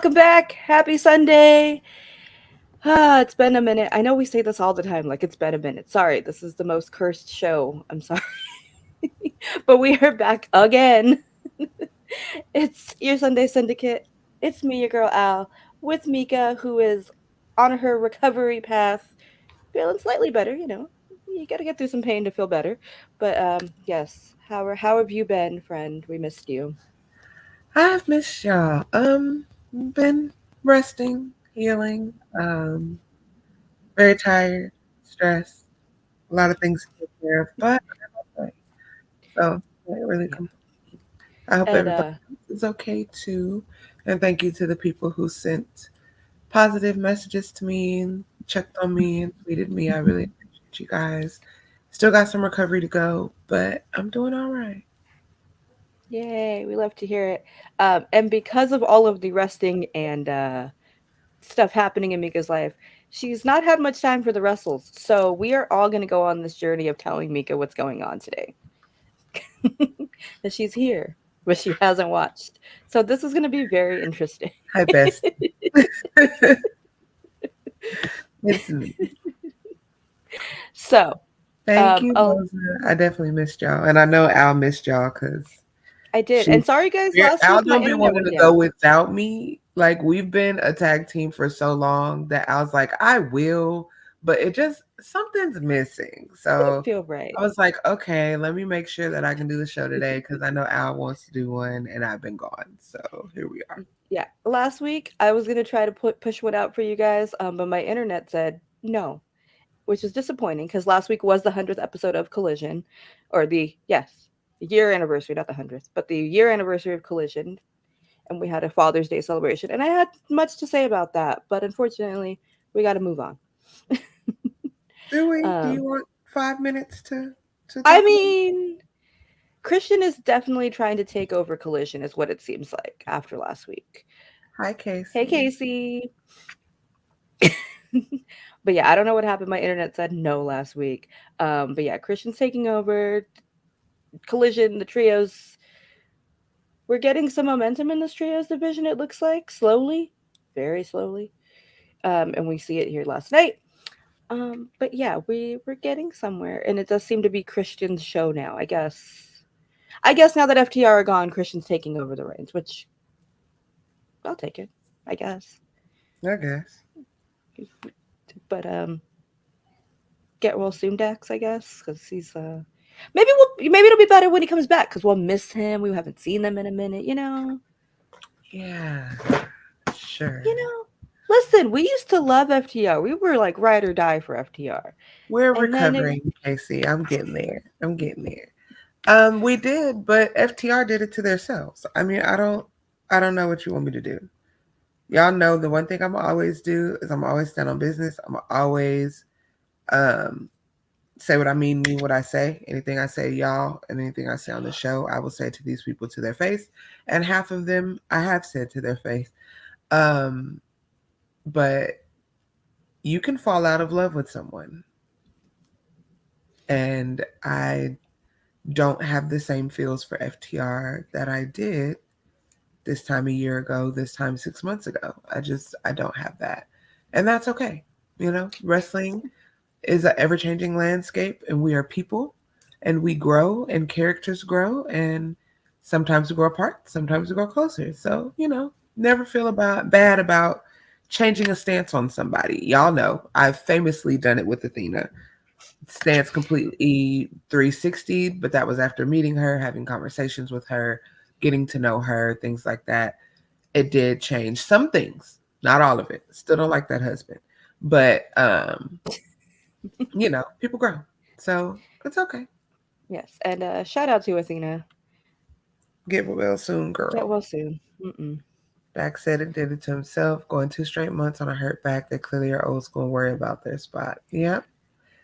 Welcome back. Happy Sunday. It's been a minute. I know we say this all the time, like it's been a minute. Sorry, this is the most cursed show. I'm sorry. But we are back again. It's your Sunday Syndicate. It's me, your girl Al, with Mika, who is on her recovery path, feeling slightly better, You gotta get through some pain to feel better. But yes. How have you been, friend? We missed you. I've missed y'all. Been resting, healing. Very tired, stressed, a lot of things to take care of, but I'm okay. So can't really Yeah. complain. I hope And everybody else is okay too. And thank you to the people who sent positive messages to me and checked on me and tweeted me. I really appreciate you guys. Still got some recovery to go, but I'm doing all right. Yay, we love to hear it. And because of all of the resting and stuff happening in Mika's life, she's not had much time for the wrestles. So we are all going to go on this journey of telling Mika what's going on today. That she's here, but she hasn't watched. So this is going to be very interesting. Hi, best. It's me. So, Thank you, I'll, Rosa. I definitely missed y'all, and I know Al missed y'all because I did. she. And sorry, guys, last Al week my don't be internet wanting went to go down. without me. Like we've been a tag team for so long that Al's like, I will, but it just something's missing. Didn't So feel right. I was like, okay, let me make sure that I can do the show today because I know Al wants to do one, and I've been gone. So here we are. Yeah, last week I was going to try to push one out for you guys, but my internet said no, which is disappointing because last week was the 100th episode of Collision, or the year anniversary, not the 100th, but the year anniversary of Collision, and we had a Father's Day celebration, and I had much to say about that, but unfortunately, we got to move on. Do we? Do um, you want 5 minutes to I talk about it? mean, Christian is definitely trying to take over Collision, is what it seems like after last week. Hi, Hey, Casey. Casey. But yeah, I don't know what happened. My internet said no last week. But yeah, Christian's taking over. Collision, the trios. We're getting some momentum in this trios division, it looks like. Slowly. Very slowly. And we see it here last night. But yeah, we're getting somewhere. And it does seem to be Christian's show now, I guess. I guess now that FTR are gone, Christian's taking over the reins, which I'll take it, I guess. I guess. But get well soon, Dax, I guess, because he's maybe it'll be better when he comes back because we'll miss him. We haven't seen them in a minute, Yeah, You sure. know. Listen, we used to love FTR. We were like ride or die for FTR, We're and then it, recovering, Casey. I'm getting there. I'm getting there. We did, but FTR did it to themselves. I mean, I don't know what you want me to do. Y'all know the one thing I'm always do is I'm always stand on business. I'm always um say what I mean what I say. Anything I say, y'all, and anything I say on the show, I will say to these people to their face. And half of them I have said to their face. Um, but you can fall out of love with someone. And I don't have the same feels for FTR that I did this time a year ago, this time 6 months ago. I don't have that. And that's okay. Wrestling is an ever changing landscape, and we are people, and we grow, and characters grow, and sometimes we grow apart, sometimes we grow closer. So, never feel bad about changing a stance on somebody. Y'all know I've famously done it with Athena. Stance completely 360, but that was after meeting her, having conversations with her, getting to know her, things like that. It did change some things, not all of it. Still don't like that husband, but people grow, so it's okay. yes, and shout out to Athena. Get well soon, Get girl. well soon. Mm-mm. Dax said it did it to himself, going 2 straight months on a hurt back. They clearly are old school and worry about their spot. Yep.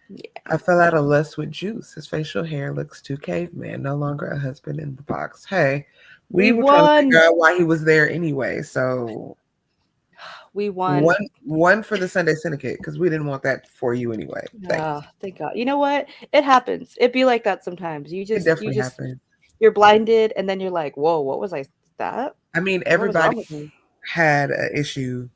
Yeah, I fell out of lust with Juice. His facial hair looks too caveman. No longer a husband in the box. Hey, we we were trying to figure won. out why he was there anyway. So We won. one for the Sunday Syndicate because we didn't want that for you anyway. Thanks. Thank God. You know what? It happens. It be like that sometimes. It You definitely just happened. you're blinded, and then you're like, "Whoa, what was I that? I mean, What was wrong with me?" had an issue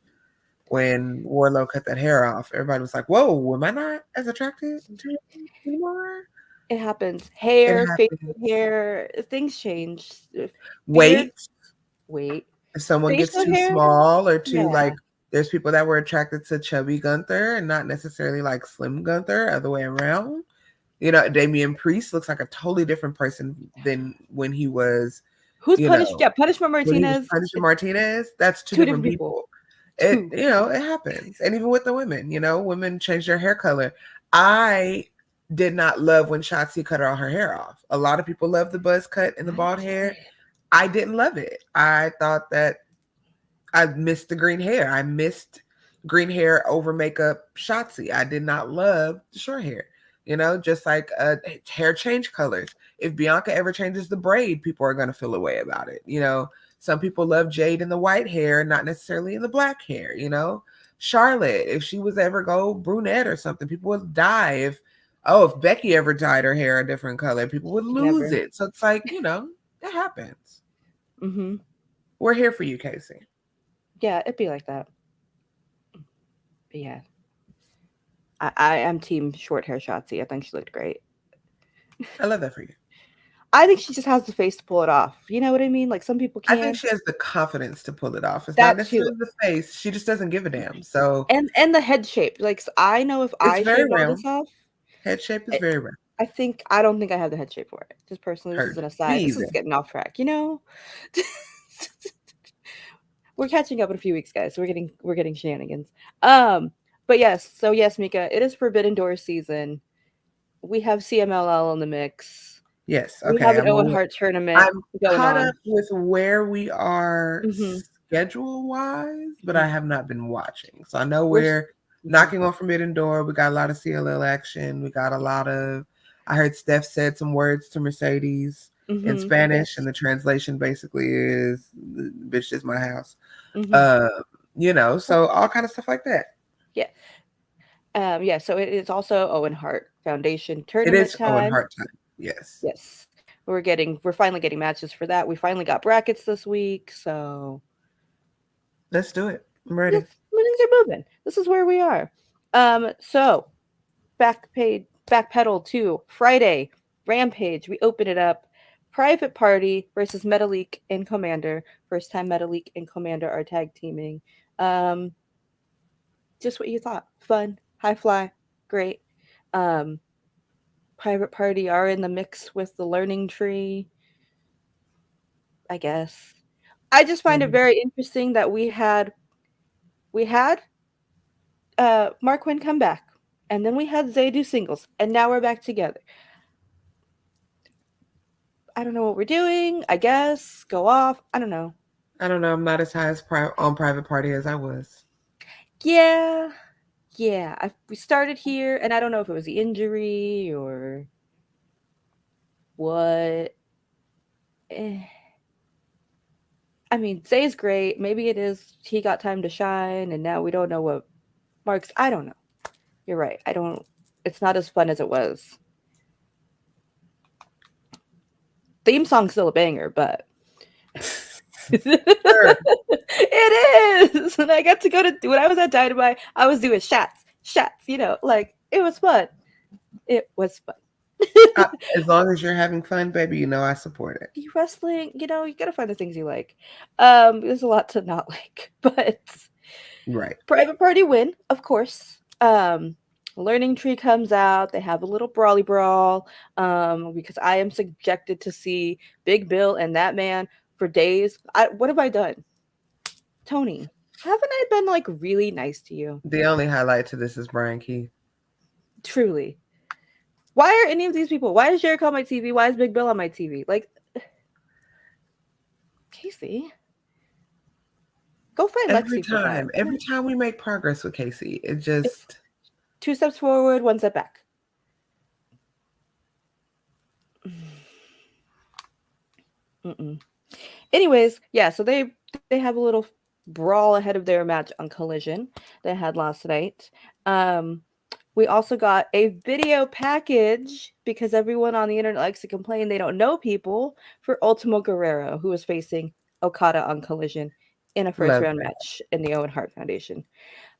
when Warlow cut that hair off. Everybody was like, "Whoa, am I not as attracted to him anymore?" It happens. It Hair, facial happens. hair, things change. Beard, Weight. wait. If someone gets Facial too hair, small or too yeah. like, there's people that were attracted to chubby Gunther and not necessarily like slim Gunther, other way around. You know, Damian Priest looks like a totally different person than when he was, Who's you punished? know, Yeah, Punishment when he was Martinez. Punisher Martinez. That's two Two different different people. people. It, Two. you know, it happens. And even with the women, you know, women change their hair color. I did not love when Shotzi cut all her hair off. A lot of people love the buzz cut and the I bald did. hair. I didn't love it. I thought that I missed the green hair. I missed green hair over makeup Shotzi. I did not love the short hair. You know, just like hair change colors. If Bianca ever changes the braid, people are going to feel a way about it. You know, some people love Jade in the white hair, not necessarily in the black hair. You know, Charlotte, if she was ever go brunette or something, people would die. If Becky ever dyed her hair a different color, people would lose Never. it. So it's like, you know, it happens. Mm-hmm. We're here for you, Casey. Yeah, it'd be like that. But yeah. I am team short hair Shotzi. I think she looked great. I love that for you. I think she just has the face to pull it off. You know what I mean? Like some people I think can't. she has the confidence to pull it off. It's not That too. necessarily the face. She just doesn't give a damn. So And the head shape. Like I know if it's I very shaved all this round. off, Head shape is I, very round. I don't think I have the head shape for it. Just personally, this is Heard. an Me aside. This is either. getting off track, you know? We're catching up in a few weeks, guys. We're getting shenanigans. But yes, Mika, it is Forbidden Door season. We have CMLL in the mix. Yes. We Okay. have an Owen Hart tournament I'm going caught on. up with where we are Hmm. schedule wise, but Hmm. I have not been watching. So I know We're we're mhm, knocking on Forbidden Door. We got a lot of CLL action. We got a lot of. I heard Steph said some words to Mercedes in Spanish, and yes. the translation basically is "bitch, is my house." Hmm. Uh, you know, so all kind of stuff like that. Yeah. So it is also Owen Hart Foundation It tournament is Owen time. Hart time. Yes. Yes. We're finally getting matches for that. We finally got brackets this week, so Let's do it. I'm ready. yes, things are moving. This is where we are. So backpedal to Friday, Rampage. We open it up. Private Party versus Metalik and Commander. First time Metalik and Commander are tag teaming. Um, just what you thought. Fun, high fly, great. Um, Private Party are in the mix with the Learning Tree, I guess. I just find it Mhm. very interesting that we had Mark Quinn come back, and then we had Zay do singles, and now we're back together. I don't know what we're doing. I guess go off. I don't know. I don't know. I'm not as high as on Private Party as I was. Yeah, yeah. We started here, and I don't know if it was the injury or what. Eh. I mean, Zay's great. Maybe it is he got time to shine, and now we don't know what Mark's. I don't know. You're right. I don't. It's not as fun as it was. Theme song's still a banger, but Sure. it is. And I got to go to when I was at Dynamite, I was doing shots. Like it was fun. It was fun. As long as you're having fun, baby, you know I support it. You wrestling, you gotta find the things you like. There's a lot to not like, but Right. Private Party win, of course. Learning Tree comes out. They have a little brawly brawl. Because I am subjected to see Big Bill and that man for days. What have I done, Tony? Haven't I been like really nice to you? The only highlight to this is Brian Keith. Truly. Why are any of these people? Why is Jericho on my TV? Why is Big Bill on my TV? Like, Casey, go find Lexi for that. Every time we make progress with Casey, it It's just 2 steps forward, 1 step back. Mm-mm. Anyways, yeah, so they have a little brawl ahead of their match on Collision they had last night. We also got a video package because everyone on the internet likes to complain they don't know people for Ultimo Guerrero, who is facing Okada on Collision. in a first Love round that. match in the Owen Hart Foundation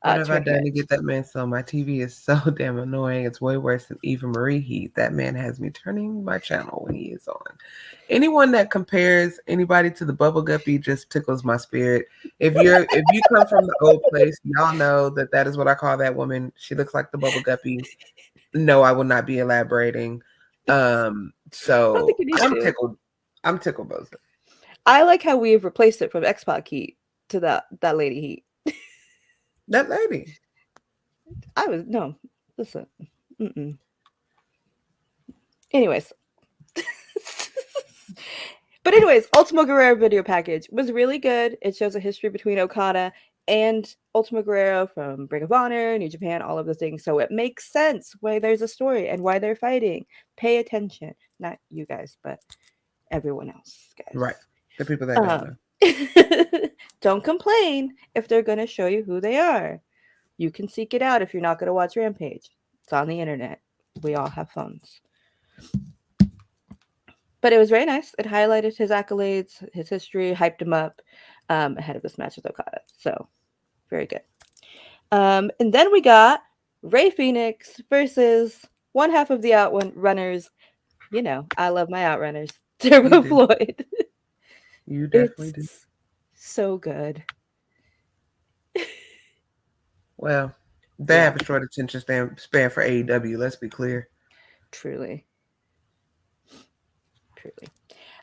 What have I done to tournament. get that man so? My TV is so damn annoying. It's way worse than Eva Marie heat. That man has me turning my channel when he is on. Anyone that compares anybody to the Bubble Guppy just tickles my spirit. If you come from the old place, y'all know that that is what I call that woman. She looks like the Bubble Guppy. No, I will not be elaborating. I don't think So you need I'm to. tickled. I'm tickled, Boza. I like how we've replaced it from X-Pac heat to that lady heat. That lady. I was no, listen. Mm-mm. Anyways, but anyways, Ultimo Guerrero video package was really good. It shows a history between Okada and Ultimo Guerrero from Ring of Honor, New Japan, all of the things. So it makes sense why there's a story and why they're fighting. Pay attention, not you guys, but everyone else, Right. guys. The people that don't know. Don't complain if they're going to show you who they are. You can seek it out if you're not going to watch Rampage. It's on the internet. We all have phones. But it was very nice. It highlighted his accolades, his history, hyped him up ahead of this match with Okada. So, very good. And then we got Ray Phoenix versus one half of the Outrunners. You know, I love my Outrunners. You Turbo do. Floyd. You definitely do. It's so good. Well, they Yeah, have a short attention span for AEW. Let's be clear. truly. Truly.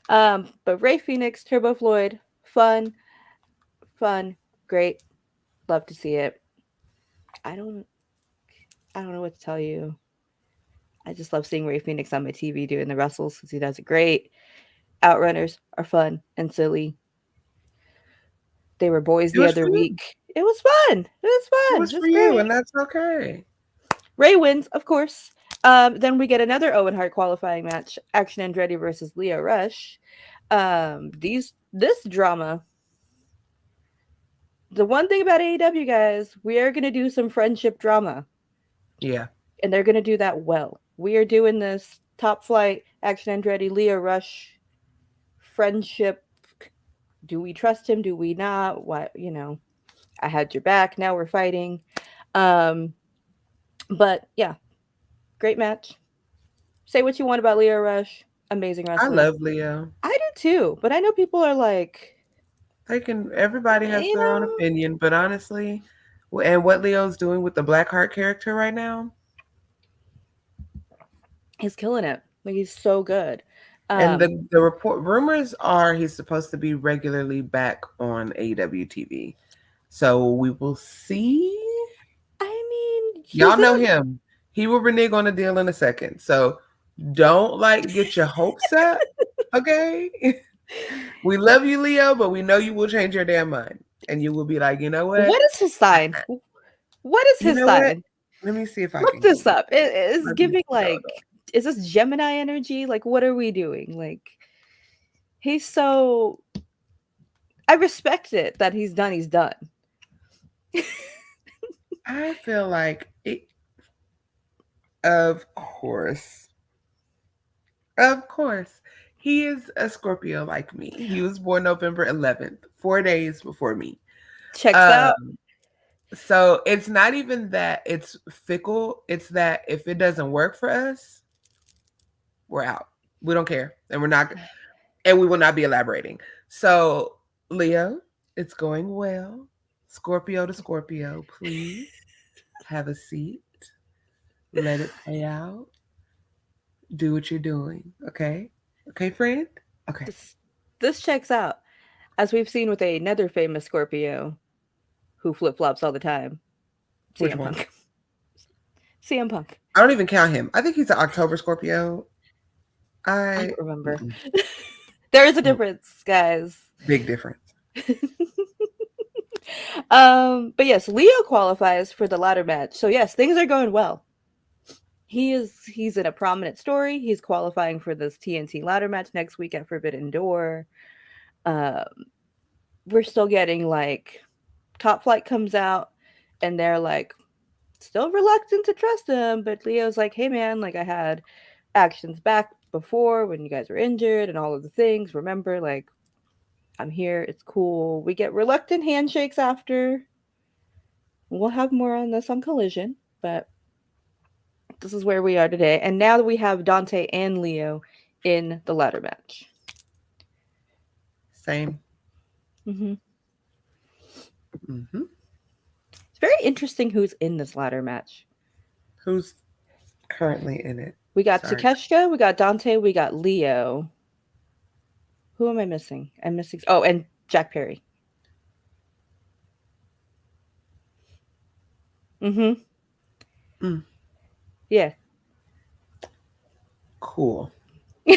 But Ray Phoenix, Turbo Floyd, fun, great. Love to see it. I don't I don't know what to tell you. I just love seeing Ray Phoenix on my TV doing the wrestles because he does it great. Outrunners are fun and silly. They were boys It the was other for you. week. It was fun. It was It fun. was It for was you, great. and that's okay. Ray wins, of course. Then we get another Owen Hart qualifying match: Action Andretti versus Leo Rush. This drama. The one thing about AEW guys, we are gonna do some friendship drama, Yeah. and they're gonna do that well. We are doing this top flight Action Andretti Leo Rush friendship. Do we trust him? Do we not? What I had your back. Now we're fighting. Um, but yeah, great match. Say what you want about Leo Rush. Amazing I wrestler. love Leo. I do too, but I know people are like, Everybody has you their own know, opinion, but honestly, and what Leo's doing with the Blackheart character right now, he's killing it. Like he's so good. and Um, the rumors are he's supposed to be regularly back on AEW TV. So we will see. I mean, he's Y'all in know a him. He will renege on a deal in a second. So don't get your hopes up. Okay. We love you, Leo, but we know you will change your damn mind. And you will be like, you know what? what is his sign? What is You his know what? sign? Let me see if I Look can this Google. up. It is Let me giving see. Hold like, is this Gemini energy? Like, what are we doing? Like, he's so. I respect it that he's done. He's done. I feel like it, of course. Of course. He is a Scorpio like me. He was born November 11th, 4 days before me. Checks out. Um, so it's not even that it's fickle. It's that if it doesn't work for us, we're out. We don't care. And we will not be elaborating. So, Leo, it's going well. Scorpio to Scorpio, please have a seat. Let it play out. Do what you're doing. Okay? Okay, friend? Okay. This this checks out. As we've seen with another famous Scorpio who flip flops all the time, Which CM one? Punk. CM Punk. I don't even count him. I think he's an October Scorpio. I I don't remember. mm-mm, There is a mm, difference, guys. big difference. But yes, Leo qualifies for the ladder match. So yes, things are going well. He's in a prominent story. He's qualifying for this TNT ladder match next week at Forbidden Door. Um, we're still getting like Top Flight comes out and they're like still reluctant to trust him, but Leo's like, "Hey man, like I had actions back before when you guys were injured and all of the things. Remember, like I'm here. It's cool. We get reluctant handshakes after. We'll have more on this on Collision, but this is where we are today. And now that we have Dante and Leo in the ladder match. Same. Mm-hmm. Mm-hmm. It's very interesting who's in this ladder match. Who's currently in it? We got Sorry. Takeshita, we got Dante, we got Leo. Who am I missing? I'm missing. Oh, and Jack Perry. Mm-hmm. Mm. Yeah. Cool. Yeah.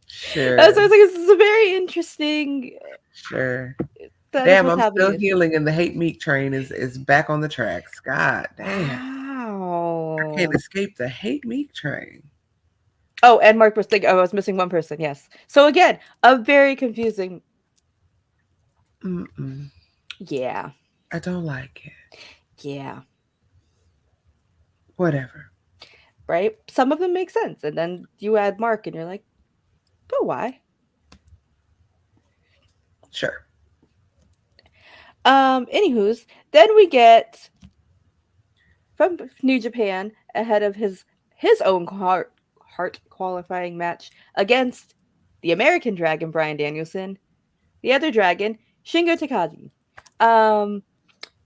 Sure. So I was like, this is a very interesting. Sure. That is Damn, what's I'm still happening. healing and the hate meat train is back on the tracks. God damn. I Wow. can't escape the hate meat train. Oh, and Mark was thinking, oh, I was missing one person. Yes. So again, a very confusing. Mm-mm. Yeah. I don't like it. Yeah. Whatever. Right. Some of them make sense, and then you add Mark, and you're like, but why? Sure. Anywho's, then we get from New Japan ahead of his own heart qualifying match against the American Dragon Bryan Danielson, the other Dragon Shingo Takagi. Um,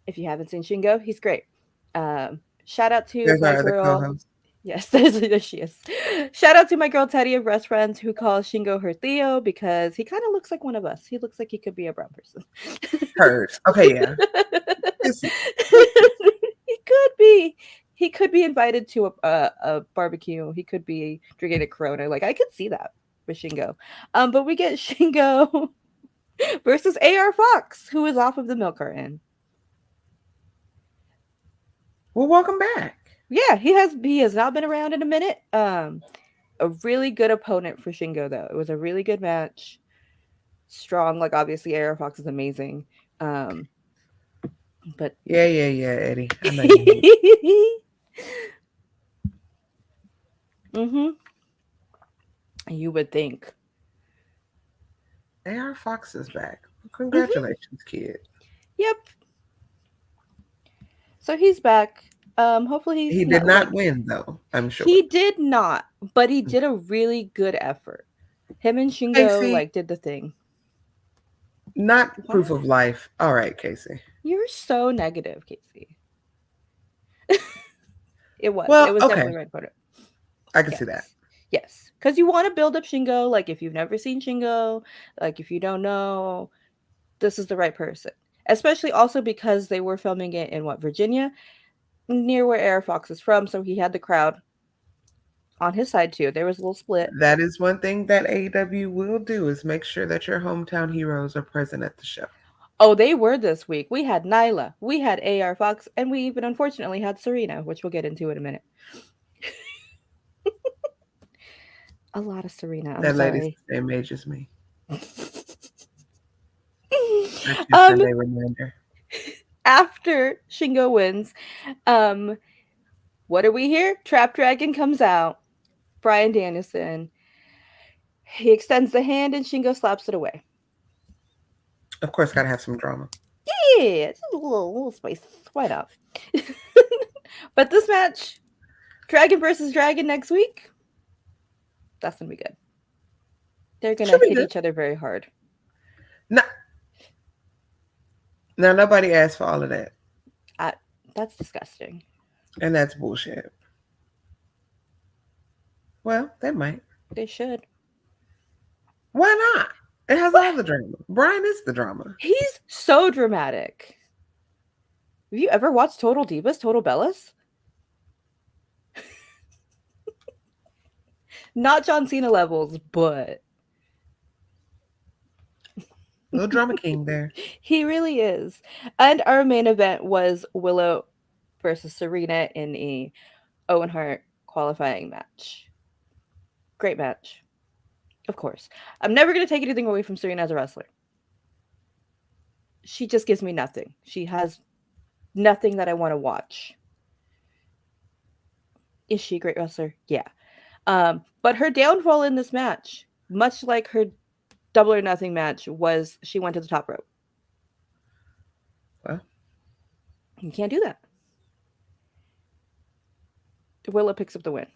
if you haven't seen Shingo, he's great. Shout out to There's my our other girl. co-host. Yes, there she is. Shout out to my girl Teddy of Breast Friends who calls Shingo her Theo because he kind of looks like one of us. He looks like he could be a brown person. Heard. Okay, yeah. He could be. He could be invited to a barbecue. He could be drinking a Corona. Like I could see that with Shingo. But we get Shingo versus AR Fox, who is off of the milk carton. Well, welcome back. Yeah, he has not been around in a minute. A really good opponent for Shingo though. It was a really good match. Strong, like obviously AR Fox is amazing. But Yeah, Eddie. I know you. mm-hmm. You would think. AR Fox is back. Mm-hmm. Congratulations, kid. Yep. So he's back. Hopefully He he's did not not like win, though, I'm sure. he did not, but he did a really good effort. Him and Shingo Casey, like did the thing. not What? proof of life. All right, Casey. You're so negative, Casey. It was. Well, It was okay. definitely right about it. I can Yes. see that. Yes. Because you want to build up Shingo. Like if you've never seen Shingo, like if you don't know, this is the right person. Especially also because they were filming it in what, Virginia? Near where Air Fox is from, so he had the crowd on his side too. There was a little split. That is one thing that AEW will do is make sure that your hometown heroes are present at the show. Oh, they were this week. We had Nyla, we had AR Fox, and we even unfortunately had Serena, which we'll get into in a minute. A lot of Serena. I'm That lady's sorry. the same age as me. That's your Sunday reminder. After Shingo wins, what do we hear? Trap Dragon comes out. Bryan Danielson. He extends the hand and Shingo slaps it away. Of course, gotta have some drama. Yeah, it's a little spice. Why not? But this match, Dragon versus Dragon next week, that's gonna be good. They're gonna hit each other very hard. Now, nobody asked for all of that. That's disgusting. And that's bullshit. Well, they might. They should. Why not? It has all the drama. Bryan is the drama. He's so dramatic. Have you ever watched Total Divas, Total Bellas? Not John Cena levels, but Little drama king there. He really is. And our main event was Willow versus Serena in a Owen Hart qualifying match. Great match. Of course. I'm never going to take anything away from Serena as a wrestler. She just gives me nothing. She has nothing that I want to watch. Is she a great wrestler? Yeah. But her downfall in this match much like her Double or Nothing match was she went to the top rope. Well, You can't do that. Willow picks up the win.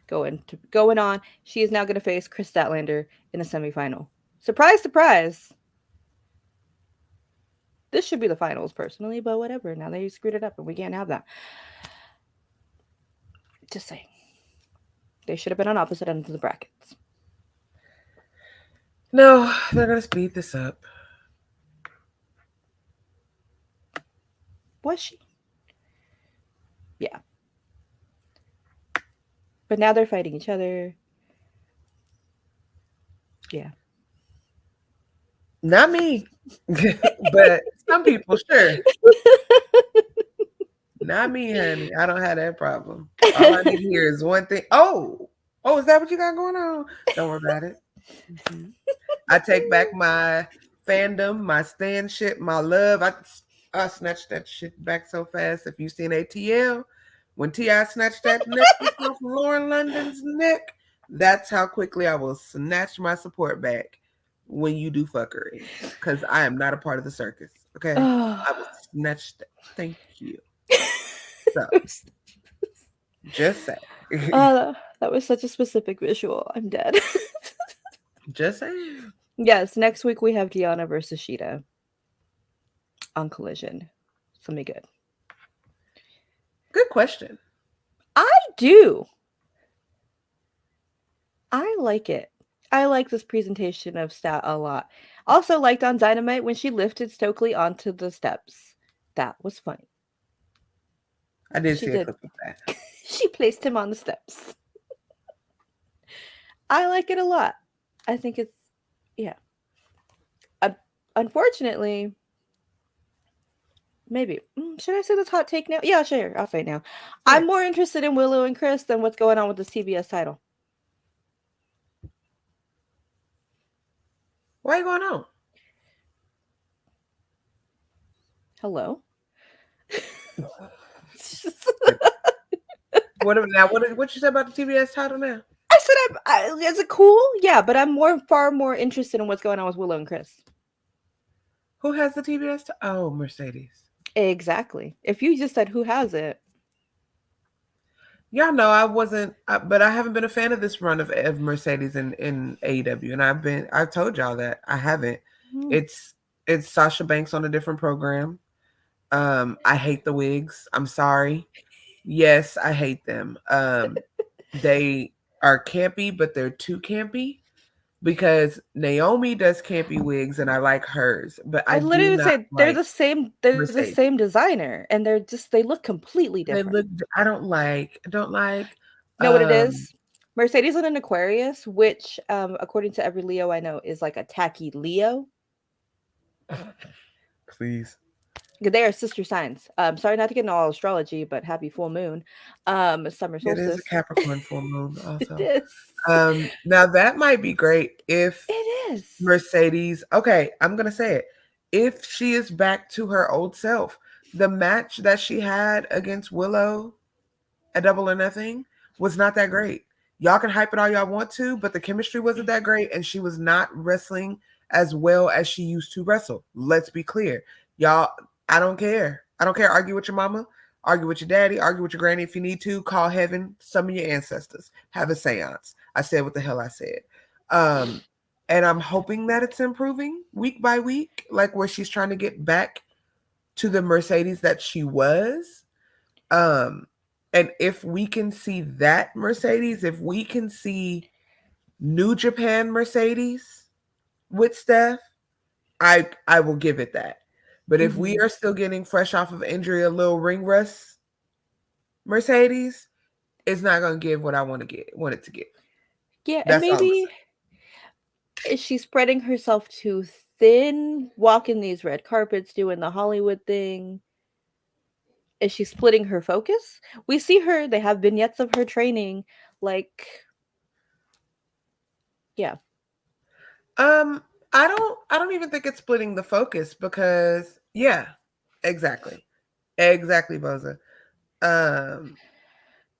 Going on, she is now going to face Chris Statlander in a semifinal. Surprise, surprise. This should be the finals, personally, but whatever. Now they screwed it up, and we can't have that. Just saying. They should have been on opposite ends of the brackets. no, they're gonna speed this up. Was she? Yeah. But now they're fighting each other. Yeah. Not me, but some people, sure. Not me, honey. I don't have that problem. All I need to hear is one thing. Oh, is that what you got going on? Don't worry about it. Mm-hmm. I take back my fandom, my stand shit, my love. I snatched that shit back so fast. If you seen ATL, when T.I. snatched that necklace off Lauren London's neck, that's how quickly I will snatch my support back when you do fuckery. Because I am not a part of the circus. Okay? I will snatch that. Thank you. So, just say. That was such a specific visual. I'm dead. Just saying. Yes, next week we have Deanna versus Sheeta on Collision. It's gonna be good. Good question. I do. I like it. I like this presentation of Stat a lot. Also liked on Dynamite when she lifted Stokely onto the steps. That was funny. I did see a clip of that. She placed him on the steps. I like it a lot. I think it's, yeah. Unfortunately, maybe. Should I say this hot take now? Yeah, sure. I'll say it now. Yeah. I'm more interested in Willow and Chris than what's going on with this TBS title. Why are you going on? Hello? What you said about the TBS title now? I said, is it cool? Yeah, but I'm far more interested in what's going on with Willow and Chris. Who has the TBS? Oh, Mercedes. Exactly. If you just said who has it. Y'all know I wasn't, but I haven't been a fan of this run of Mercedes in AEW, and I've told y'all that I haven't. It's Sasha Banks on a different program. I hate the wigs. I'm sorry. Yes, I hate them. They are campy, but they're too campy because Naomi does campy wigs and I like hers, but I literally do not say they're the same. They're Mercedes. The same designer, and they look completely different. I don't like. Know what it is? Mercedes on an Aquarius, which, according to every Leo I know, is like a tacky Leo. Please. They are sister signs. Sorry not to get into all astrology, but happy full moon. Summer solstice. It is a Capricorn full moon also. It is. Now that might be great if it is Mercedes. Okay, I'm gonna say it. If she is back to her old self, the match that she had against Willow at Double or Nothing was not that great. Y'all can hype it all y'all want to, but the chemistry wasn't that great, and she was not wrestling as well as she used to wrestle. Let's be clear, y'all. I don't care. Argue with your mama, argue with your daddy, argue with your granny if you need to. Call heaven, summon your ancestors, have a seance. I said what the hell I said. And I'm hoping that it's improving week by week, like where she's trying to get back to the Mercedes that she was. And if we can see that Mercedes, if we can see New Japan Mercedes with Steph, I will give it that. But if we are still getting fresh off of injury, a little ring rust Mercedes, it's not going to give what I want it to give. Yeah, that's, and maybe is she spreading herself too thin, walking these red carpets, doing the Hollywood thing? Is she splitting her focus? We see her, they have vignettes of her training, like, yeah. I don't even think it's splitting the focus because yeah, exactly, Boza.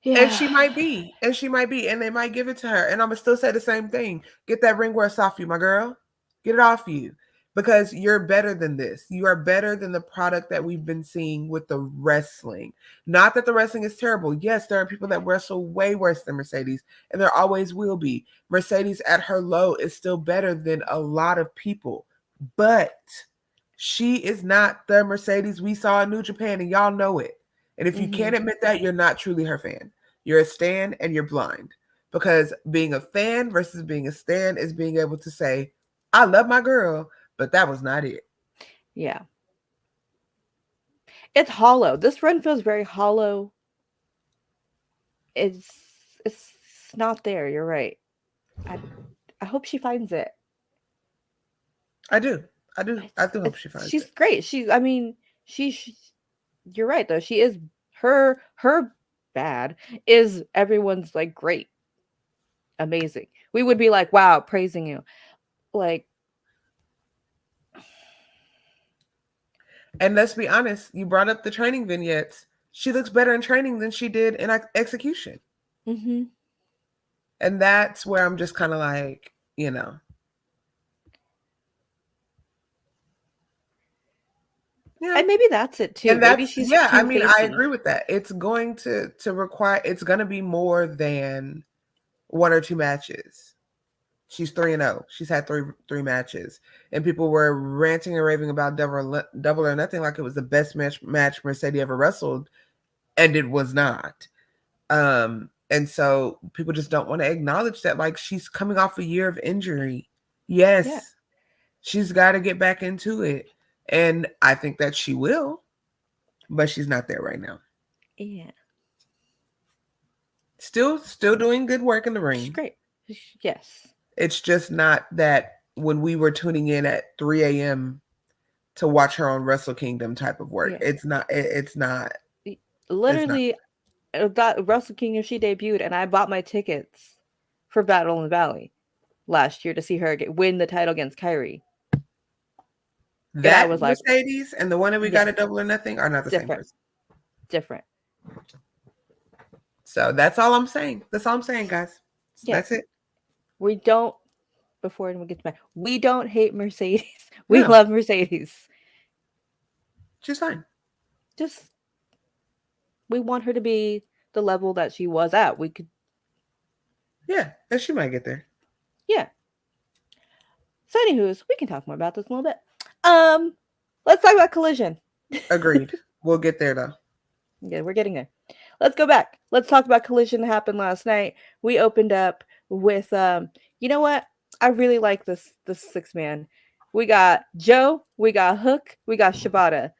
And Yeah. she might be. And she might be. And they might give it to her. And I'm going to still say the same thing. Get that ring rust off you, my girl. Get it off you. Because you're better than this. You are better than the product that we've been seeing with the wrestling. Not that the wrestling is terrible. Yes, there are people that wrestle way worse than Mercedes. And there always will be. Mercedes at her low is still better than a lot of people. But she is not the Mercedes we saw in New Japan. And y'all know it. And if you can't admit that, you're not truly her fan. You're a stan and you're blind. Because being a fan versus being a stan is being able to say, I love my girl, but that was not it. Yeah. It's hollow. This run feels very hollow. It's not there. You're right. I hope she finds it. I do. I do hope she finds she's it. great. You're right though. She is her bad is everyone's like great. Amazing. We would be like, wow, praising you. Like, and let's be honest, you brought up the training vignettes. She looks better in training than she did in execution. mm-hmm. And that's where I'm just kind of like, you know. Yeah. And maybe that's it too. And maybe she's too I mean, hasty. I agree with that. It's going to require, it's going to be more than 1 or 2 matches. She's 3-0. She's had three matches, and people were ranting and raving about Double or Nothing like it was the best match Mercedes ever wrestled, and it was not. And so people just don't want to acknowledge that. Like, she's coming off a year of injury. Yes, she's got to get back into it, and I think that she will, but she's not there right now. Yeah. Still doing good work in the ring. She's great. Yes. It's just not that when we were tuning in at 3 a.m. to watch her on Wrestle Kingdom type of work. Yeah. It's not. Literally, that Wrestle Kingdom, she debuted, and I bought my tickets for Battle in the Valley last year to see her win the title against Kyrie. That was Mercedes and the one that we got at Double or Nothing are not the same person. Different. So that's all I'm saying. That's all I'm saying, guys. Yeah. That's it. We don't, before we get to back, we don't hate Mercedes. We love Mercedes. She's fine. Just, we want her to be the level that she was at. We could. Yeah, and she might get there. Yeah. So, anywho's, we can talk more about this a little bit. Let's talk about Collision. Agreed. We'll get there, though. Yeah, we're getting there. Let's go back. Let's talk about Collision that happened last night. We opened up with you know what? I really like this 6-man. We got Joe, we got Hook, we got Shibata.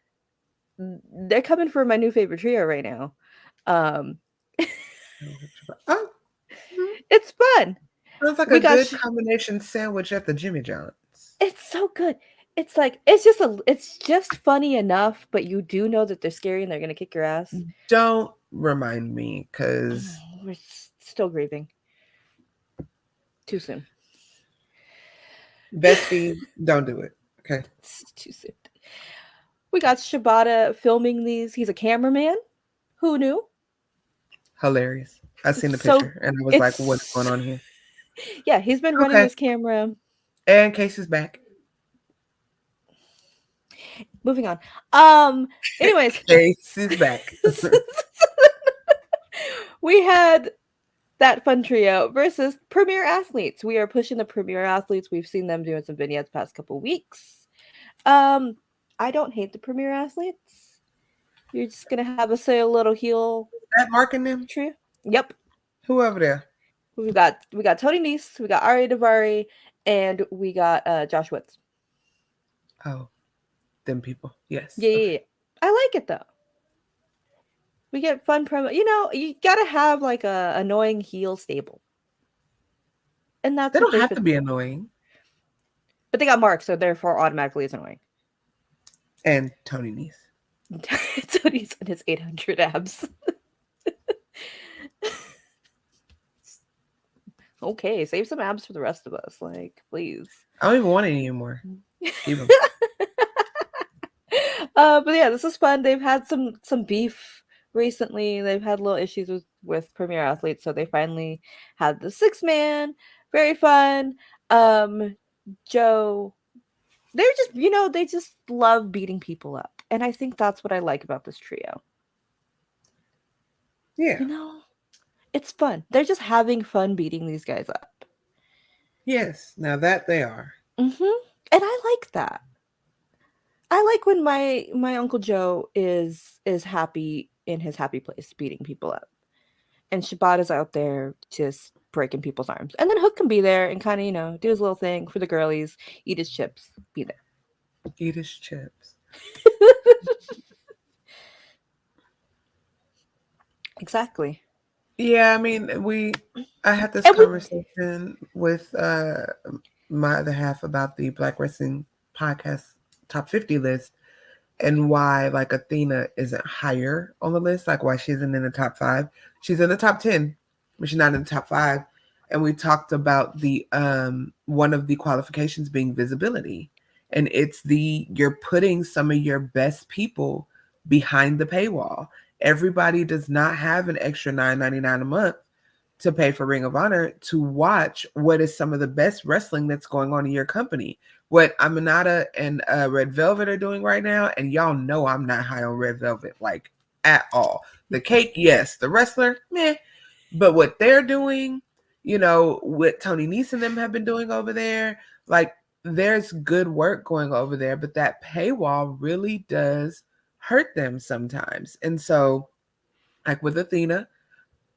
They're coming for my new favorite trio right now. It's fun. Sounds like a good combination sandwich at the Jimmy John's. It's so good. It's like it's just funny enough, but you do know that they're scary and they're gonna kick your ass. Don't remind me, because we're still grieving. Too soon. Bestie, don't do it. Okay. It's too soon. We got Shibata filming these. He's a cameraman. Who knew? Hilarious. I seen the picture and I was like, what's going on here? Yeah, he's been running his camera. And Case is back. Moving on. Anyways. Case is back. We had that fun trio versus Premier Athletes. We are pushing the Premier Athletes. We've seen them doing some vignettes past couple weeks. I don't hate the Premier Athletes. You're just gonna have us say a little heel. That marking them trio. Yep. Who over there? We got Tony Nese, we got Ari Daivari, and we got Josh Woods. Oh, them people. Yes. Yeah, okay. Yeah. I like it though. We get fun promo. You know, you gotta have like a annoying heel stable. And that's they don't have to be annoying. But they got Mark, so therefore automatically it's annoying. And Tony Nese. Tony's and his 800 abs. Okay, save some abs for the rest of us. Like, please. I don't even want any anymore. Keep them. But yeah, this is fun. They've had some beef recently. They've had little issues with Premier Athletes, so they finally had the 6-man. Very fun. Um, Joe, they're just, they just love beating people up. And I think that's what I like about this trio. Yeah. You know, it's fun. They're just having fun beating these guys up. Yes. Now that they are. Mm-hmm. And I like that. I like when my Uncle Joe is happy in his happy place, beating people up. And Shabbat is out there just breaking people's arms. And then Hook can be there and kind of, do his little thing for the girlies, eat his chips, be there. Eat his chips. Exactly. Yeah, I mean, I had this And we conversation with my other half about the Black Wrestling Podcast Top 50 list and why like Athena isn't higher on the list, like why she isn't in the top 5. She's in the top 10, but she's not in the top 5. And we talked about the one of the qualifications being visibility. And it's you're putting some of your best people behind the paywall. Everybody does not have an extra $9.99 a month to pay for Ring of Honor to watch what is some of the best wrestling that's going on in your company. What Aminata and Red Velvet are doing right now, and y'all know I'm not high on Red Velvet, like, at all. The cake, yes. The wrestler, meh. But what they're doing, what Tony Nese and them have been doing over there, like, there's good work going over there, but that paywall really does hurt them sometimes. And so, like with Athena,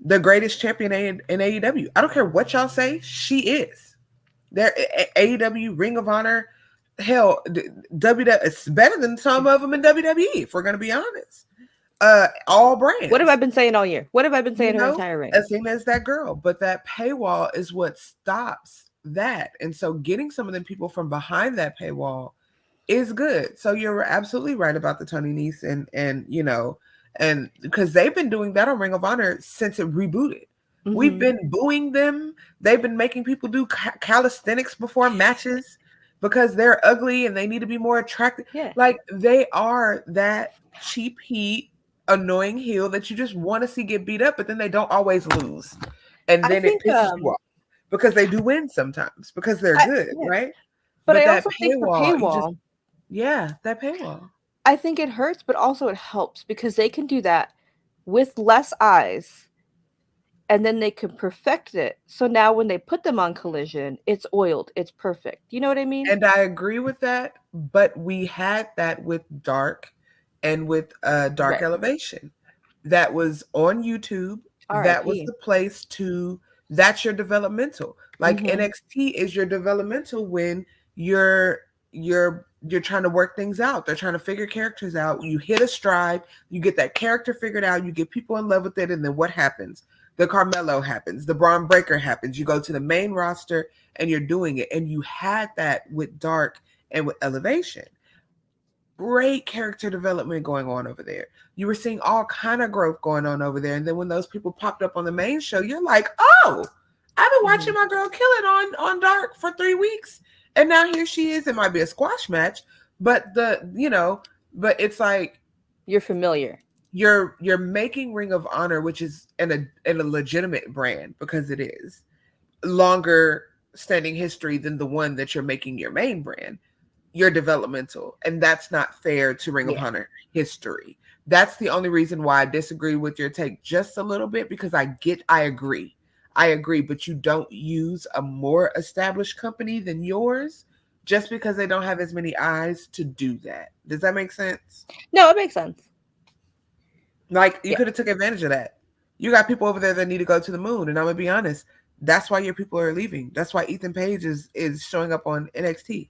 the greatest champion in AEW. I don't care what y'all say, she is. There, AEW, Ring of Honor, hell, WWE, it's better than some of them in WWE, if we're going to be honest. All brands. What have I been saying all year? What have I been saying her entire reign? Athena is that girl, but that paywall is what stops that. And so getting some of them people from behind that paywall is good. So you're absolutely right about the Tony Nese and because they've been doing that on Ring of Honor since it rebooted. Mm-hmm. We've been booing them. They've been making people do calisthenics before matches because they're ugly and they need to be more attractive. Yeah. Like they are that cheap heat, annoying heel that you just want to see get beat up, but then they don't always lose. And then it pisses you off because they do win sometimes because they're good, right? But I also think the paywall. That paywall. I think it hurts, but also it helps because they can do that with less eyes and then they can perfect it. So now when they put them on Collision, it's oiled. It's perfect. You know what I mean? And I agree with that, but we had that with Dark and with Dark Elevation. That was on YouTube. That was the place that's your developmental. Like NXT is your developmental when you're trying to work things out. They're trying to figure characters out. You hit a stride, you get that character figured out, you get people in love with it, and then what happens? The Carmelo happens, the Braun Breaker happens. You go to the main roster and you're doing it. And you had that with Dark and with Elevation. Great character development going on over there. You were seeing all kind of growth going on over there. And then when those people popped up on the main show, you're like, oh, I've been watching my girl kill it on Dark for 3 weeks. And now here she is. It might be a squash match, but but it's like you're familiar. You're making Ring of Honor, which is in a legitimate brand because it is longer standing history than the one that you're making your main brand. You're developmental, and that's not fair to Ring of Honor history. That's the only reason why I disagree with your take just a little bit, because I agree, but you don't use a more established company than yours just because they don't have as many eyes to do that. Does that make sense? No, it makes sense. Like, you could have took advantage of that. You got people over there that need to go to the moon, and I'm going to be honest, that's why your people are leaving. That's why Ethan Page is showing up on NXT.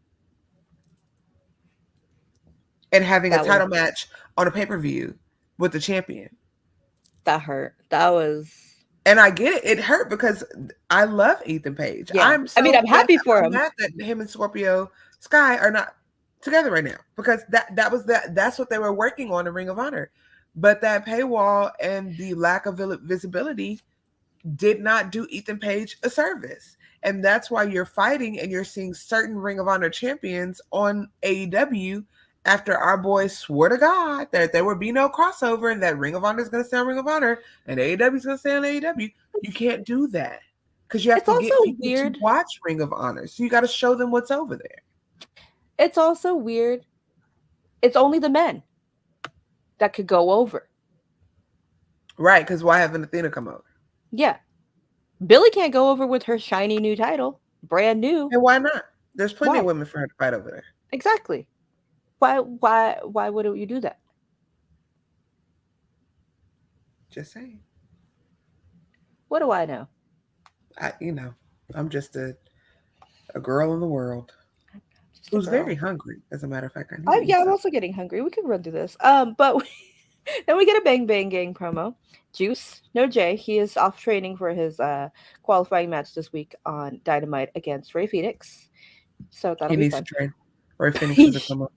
And having a title match on a pay-per-view with the champion. That hurt. That was... And I get it. It hurt because I love Ethan Page. Yeah. I'm happy for him. I'm mad that him and Scorpio Sky are not together right now because that's what they were working on in Ring of Honor. But that paywall and the lack of visibility did not do Ethan Page a service. And that's why you're fighting and you're seeing certain Ring of Honor champions on AEW after our boys swore to God that there would be no crossover and that Ring of Honor is going to stay on Ring of Honor and AEW is going to stay on AEW. You can't do that because you have It's to also get people to weird. watch Ring of Honor. So you got to show them what's over there. It's also weird. It's only the men that could go over. Right, because why haven't Athena come over? Yeah. Billy can't go over with her shiny new title. Brand new. And why not? There's plenty of Why? women for her to fight over there. Exactly. Why wouldn't you do that? Just saying. What do I know? I'm just a girl in the world Just a who's girl. very hungry. As a matter of fact, I need to eat Yeah, I'm something. also getting hungry. We could run through this. But then we get a Bang Bang Gang promo. Juice, no Jay. He is off training for his qualifying match this week on Dynamite against Ray Phoenix. So that'll He be needs to fun. train. Ray Phoenix he, is a come up.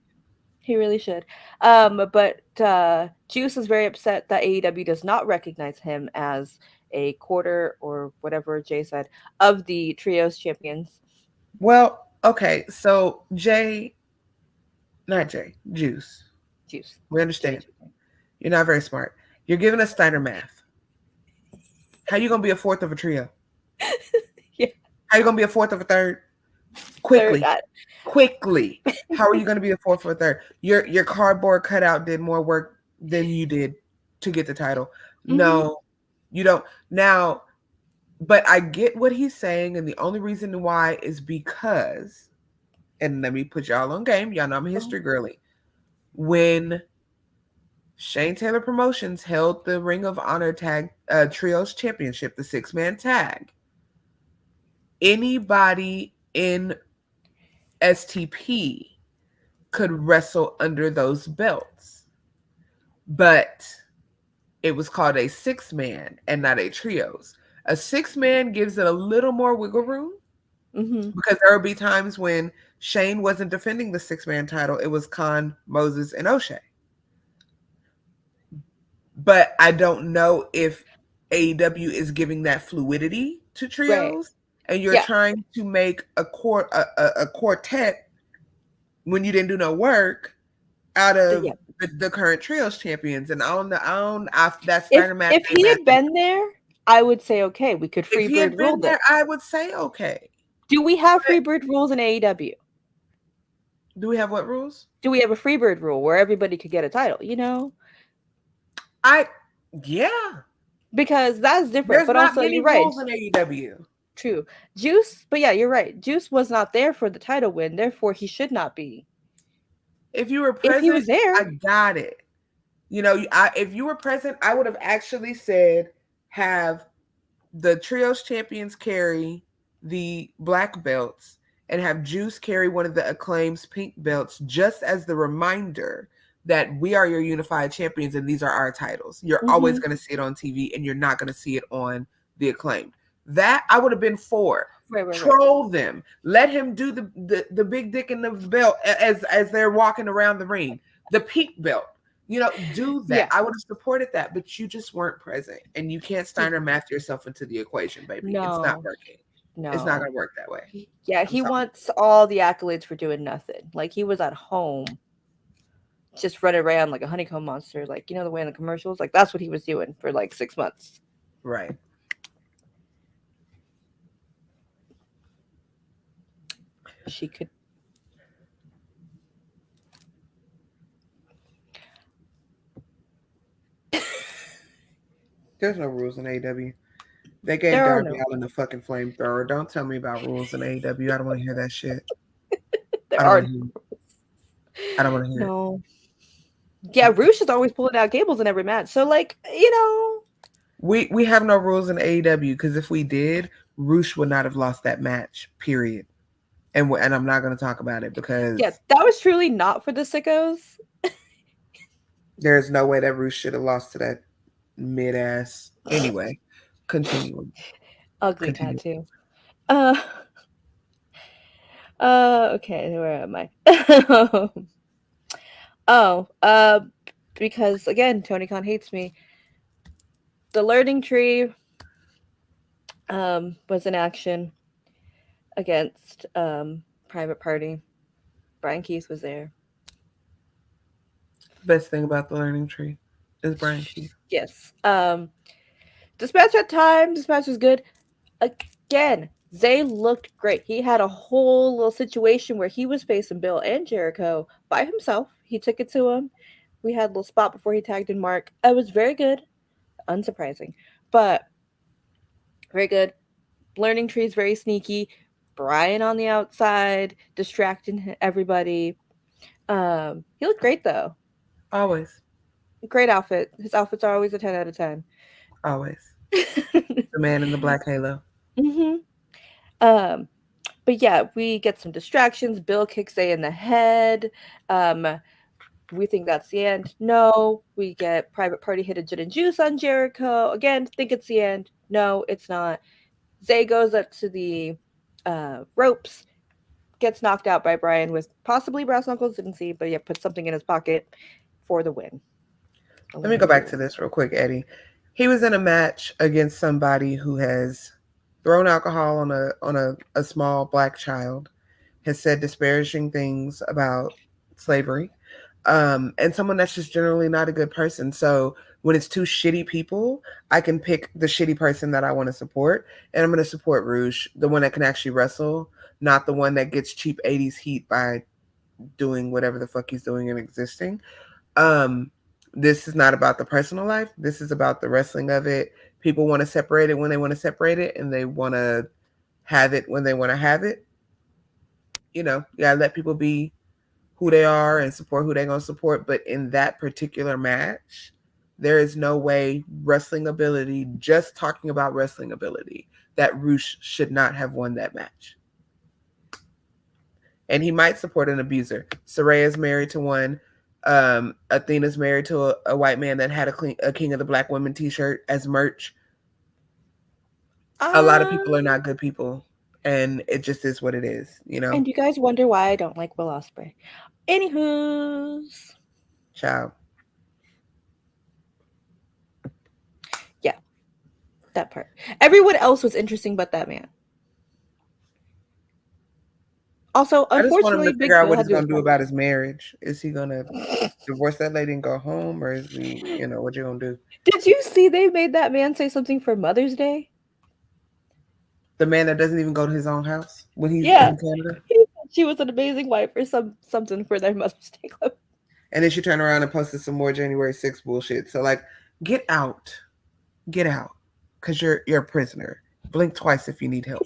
he really should. But Juice is very upset that AEW does not recognize him as a quarter or whatever Jay said of the trios champions. Well, okay, so Juice. Juice. We understand. You're not very smart. You're giving us Steiner math. How you gonna be a fourth of a trio? Yeah. How you gonna be a fourth of a third? Quickly. Quickly. How are you gonna be a fourth or a third? Your cardboard cutout did more work than you did to get the title. No, you don't. Now, but I get what he's saying, and the only reason why is because, and let me put y'all on game. Y'all know I'm a history girly. When Shane Taylor Promotions held the Ring of Honor tag trios championship, the 6-man tag, anybody in STP could wrestle under those belts, but it was called a 6-man and not a trios. A 6-man gives it a little more wiggle room because there will be times when Shane wasn't defending the 6-man title. It was Khan, Moses, and O'Shea. But I don't know if AEW is giving that fluidity to trios, and you're trying to make a quartet when you didn't do no work out of the current trios champions. And that's Steiner math. If he had been there, I would say okay, we could If he had Freebird rule been there, this. I would say okay. Do we have Freebird rules in AEW? Do we have what rules? Do we have a Freebird rule where everybody could get a title? Yeah. Because that's different. There's but not also, many you're right. rules in AEW. True. Juice, but yeah, you're right. Juice was not there for the title win, therefore he should not be. If you were present, if he was there, I got it. If you were present, I would have actually said have the trios champions carry the black belts and have Juice carry one of the Acclaim's pink belts, just as the reminder that we are your unified champions and these are our titles. You're always going to see it on TV and you're not going to see it on the Acclaimed. That I would have been for. Troll them. Let him do the big dick in the belt as they're walking around the ring. The pink belt. Do that. Yeah. I would have supported that, but you just weren't present. And you can't Steiner math yourself into the equation, baby. No. It's not working. No. It's not going to work that way. Yeah, he wants all the accolades for doing nothing. Like, he was at home just running around like a honeycomb monster. Like, the way in the commercials? Like, that's what he was doing for like 6 months. Right. She could. There's no rules in AEW. They gave Darby Allin a fucking flamethrower. Don't tell me about rules in AEW. I don't want to hear that shit. I don't want to hear it. Yeah, Roosh is always pulling out cables in every match. So, we have no rules in AEW because if we did, Roosh would not have lost that match. Period. And I'm not going to talk about it because that was truly not for the sickos. There's no way that Roosh should have lost to that mid-ass. Anyway, continuing. Ugly tattoo. Okay, where am I? Because again, Tony Khan hates me. The learning tree was in action against Private Party. Brian Keith was there. Best thing about the learning tree is Brian Keith. Yes. This match had time. This match was good. Again, Zay looked great. He had a whole little situation where he was facing Bill and Jericho by himself. He took it to him. We had a little spot before he tagged in Mark. It was very good. Unsurprising. But very good. Learning tree is very sneaky. Brian on the outside, distracting everybody. He looked great though. Always. Great outfit. His outfits are always a 10 out of 10. Always. The man in the black halo. hmm Um, but yeah, we get some distractions. Bill kicks A in the head. We think that's the end. No, we get Private Party hit a gin and juice on Jericho. Again, think it's the end. No, it's not. Zay goes up to the ropes, gets knocked out by Brian with possibly brass knuckles. Didn't see, but yeah, put something in his pocket for the win. Let me go back to this real quick, Eddie. He was in a match against somebody who has thrown alcohol on a small black child, has said disparaging things about slavery, and someone that's just generally not a good person. So when it's two shitty people, I can pick the shitty person that I want to support, and I'm going to support Rouge, the one that can actually wrestle, not the one that gets cheap 80s heat by doing whatever the fuck he's doing and existing. This is not about the personal life. This is about the wrestling of it. People want to separate it when they want to separate it, and they want to have it when they want to have it. You know, you gotta let people be who they are and support who they're gonna support. But in that particular match, there is no way wrestling ability, just talking about wrestling ability, that Roosh should not have won that match. And he might support an abuser. Saraya's married to one. Athena's married to a white man that had a King of the Black Women t-shirt as merch. A lot of people are not good people, and it just is what it is, you know. And you guys wonder why I don't like Will Ospreay. Anywho's, Child. yeah, that part. Everyone else was interesting but that man. Also, I just want him unfortunately, to Big figure out Bill what had he's to gonna do about his marriage. Is he gonna divorce that lady and go home, or is he, you know, what you gonna do? Did you see they made that man say something for Mother's Day? The man that doesn't even go to his own house when he's Yeah, in Canada, he said she was an amazing wife or something for their Mother's Day club. and then she turned around and posted some more January 6th bullshit. So like, get out, because you're a prisoner. Blink twice if you need help.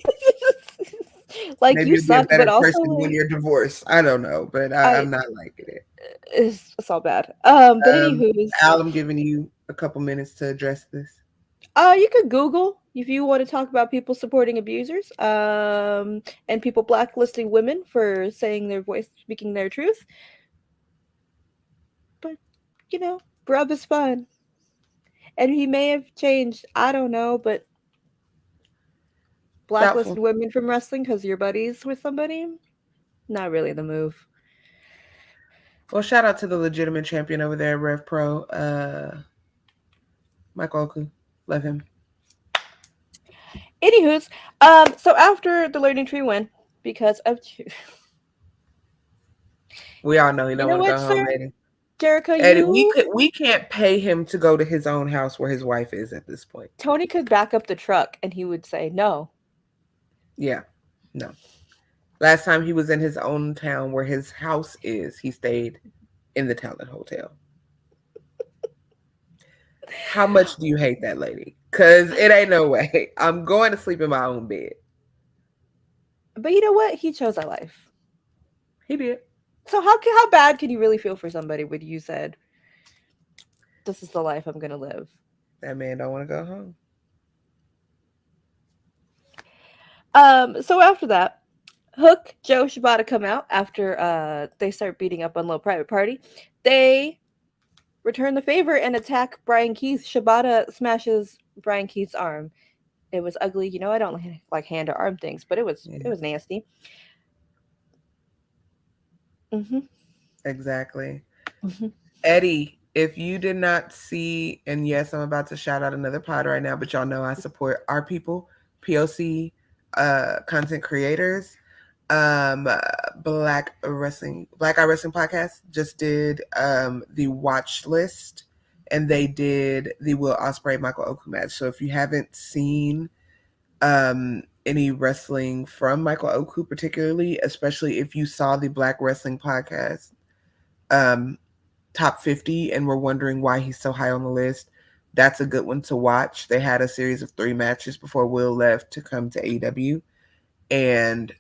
Like, Maybe you you'll be a suck, but better also person when like you're divorced. I don't know, but I'm not liking it. it's all bad. But anywho's, Al, I'm giving you a couple minutes to address this. you could Google if you want to talk about people supporting abusers, and people blacklisting women for saying their voice, speaking their truth. But you know, Grub is fun, and he may have changed. I don't know, but Doubtful. blacklist women from wrestling because you're buddies with somebody, not really the move. Well, shout out to the legitimate champion over there, Rev Pro, Michael Oku. Love him. Anywho's, so after the learning tree win, because of We all know he you don't know want to what, go home, sir, Eddie. Jericho, Eddie, you we can't pay him to go to his own house where his wife is at this point. Tony could back up the truck and he would say no. Yeah, no. Last time he was in his own town where his house is, he stayed in the Talent Hotel. How much do you hate that lady? Because it ain't no way. I'm going to sleep in my own bed. But you know what? He chose that life. He did. So how bad can you really feel for somebody when you said, "This is the life I'm gonna live"? That man don't want to go home. So after that, Hook, Joe, Shibata come out after they start beating up on Low Private Party. They return the favor and attack Brian Keith. Shibata smashes Brian Keith's arm. It was ugly. You know, I don't like hand or arm things, but it was nasty. Mm-hmm. Exactly. Mm-hmm. Eddie, if you did not see, and yes, I'm about to shout out another pod right now, but y'all know I support our people, POC content creators. um Black Eye Wrestling podcast just did the watch list, and they did the Will Ospreay Michael Oku match. So if you haven't seen any wrestling from Michael Oku, particularly, especially if you saw the Black Wrestling podcast top 50 and were wondering why he's so high on the list, that's a good one to watch. They had a series of 3 matches before Will left to come to AEW, and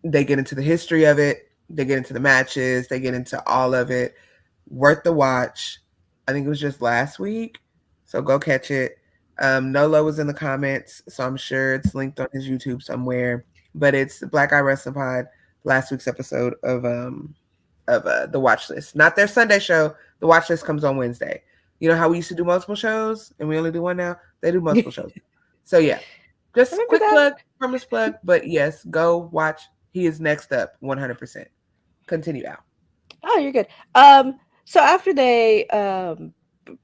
they get into the history of it, they get into the matches, they get into all of it. Worth the watch. I think it was just last week, so go catch it. Nolo was in the comments, so I'm sure it's linked on his YouTube somewhere. But it's the Black Eye Wrestling Pod, last week's episode of the watch list. Not their Sunday show. The watch list comes on Wednesday. You know how we used to do multiple shows and we only do one now? They do multiple shows. So yeah, just Remember quick that? plug, promise plug. But yes, go watch. He is next up, 100%. Continue out. Oh, you're good. So after they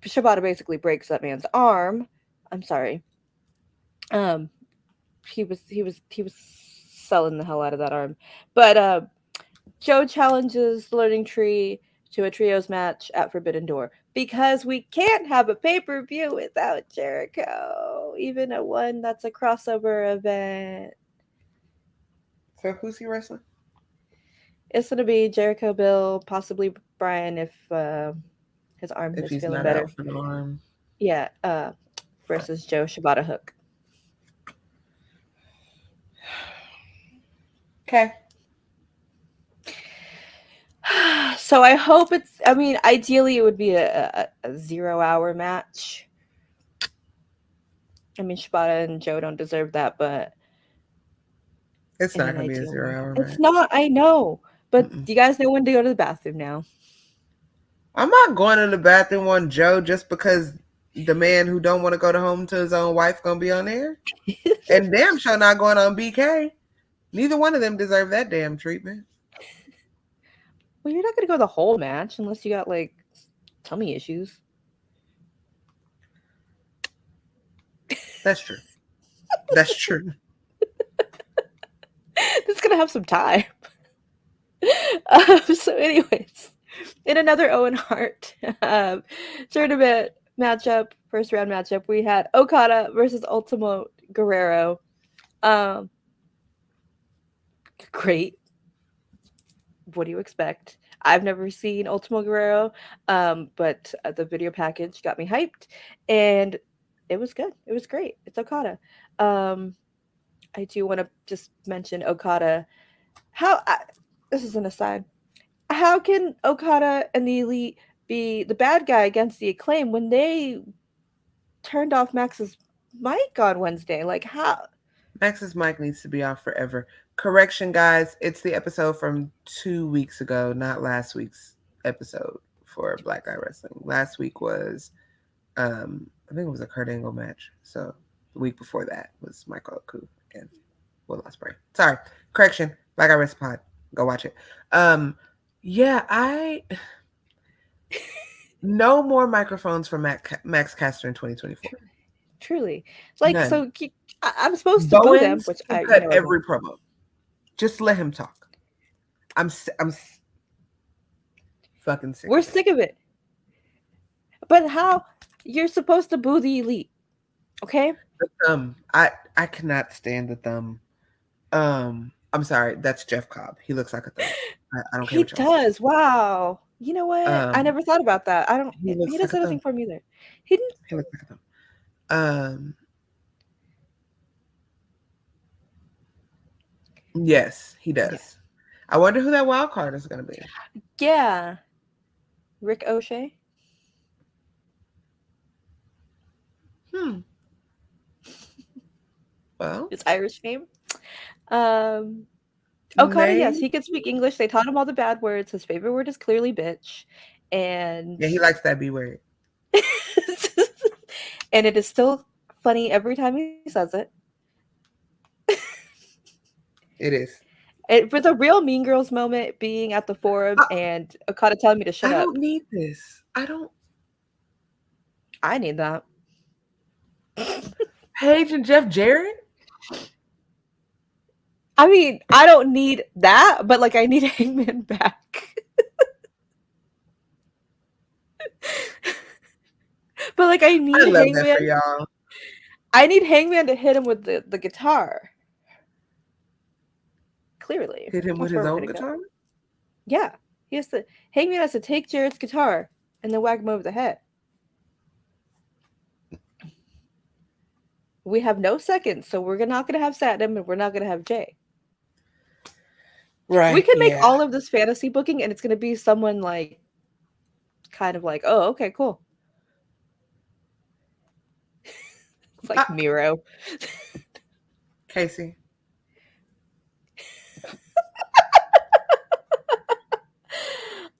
Shibata basically breaks that man's arm. I'm sorry. Um, he was selling the hell out of that arm. But Joe challenges the Learning Tree to a trios match at Forbidden Door because we can't have a pay-per-view without Jericho, even a one that's a crossover event. So who's he wrestling? It's gonna be Jericho, Bill, possibly Brian if his arm If is he's feeling not better. out for the arm. Yeah, versus Joe Shibata Hook. Okay. So I hope it's. I mean, ideally it would be a 0-hour match. I mean, Shibata and Joe don't deserve that, but It's in not an going to be a ideal 0 world, hour it's match. not. I know, but Mm-mm. you guys know when to go to the bathroom now. I'm not going to the bathroom on Joe just because the man who don't want to go to home to his own wife going to be on there. And damn sure not going on BK. Neither one of them deserve that damn treatment. Well, you're not gonna go the whole match unless you got like tummy issues. That's true. That's true. It's gonna have some time. So, anyways, in another Owen Hart tournament matchup, first round matchup, we had Okada versus Ultimo Guerrero. Um, Great. What do you expect? I've never seen Ultimo Guerrero, but the video package got me hyped, and it was good. It was great. It's Okada. Um, I do want to just mention Okada. This is an aside. How can Okada and the Elite be the bad guy against the Acclaim when they turned off Max's mic on Wednesday? Like how? Max's mic needs to be off forever. Correction, guys. It's the episode from 2 weeks ago, not last week's episode for Black Eye Wrestling. Last week was, I think it was a Kurt Angle match. So the week before that was Michael Oku and Will Ospreay. Sorry. Correction. Black Eye Wrestling Pod. Go watch it. Yeah, no more microphones for Max Caster in 2024. Truly, like None. so. I'm supposed to boo them, Bowens which can I cut I won't. every promo. Just let him talk. I'm fucking sick. We're sick of it. But how? You're supposed to boo the Elite, okay? The thumb. I cannot stand the thumb. I'm sorry. That's Jeff Cobb. He looks like a thumb. I don't care He what y'all say. does. Wow. You know what? I never thought about that. I don't. He He looks like does a nothing thumb. for me either. He didn't. He looks like a thumb. Yes, he does. Yeah. I wonder who that wild card is going to be. Yeah. Rick O'Shea. Well, His Irish name. Okada, yes, he can speak English. They taught him all the bad words. His favorite word is clearly bitch. And yeah, he likes that B word. and it is still funny every time he says it. It is. With a real Mean Girls moment being at the forum and Okada telling me to shut I up. don't need this. I need that. Paige and Jeff Jarrett? I mean, I don't need that, but like I need Hangman back. But like I I need love that for Hangman. y'all. I need Hangman to hit him with the guitar. Clearly, Hit him with that's where his we're own gonna go. guitar. Yeah, Hangman has to take Jarrett's guitar and then whack him over the head. We have no seconds, so we're not gonna have Satnam and we're not gonna have Jay. We Right. can make Yeah. all of this fantasy booking, and it's gonna be someone like, kind of like, oh, okay, cool. It's like Miro. Casey.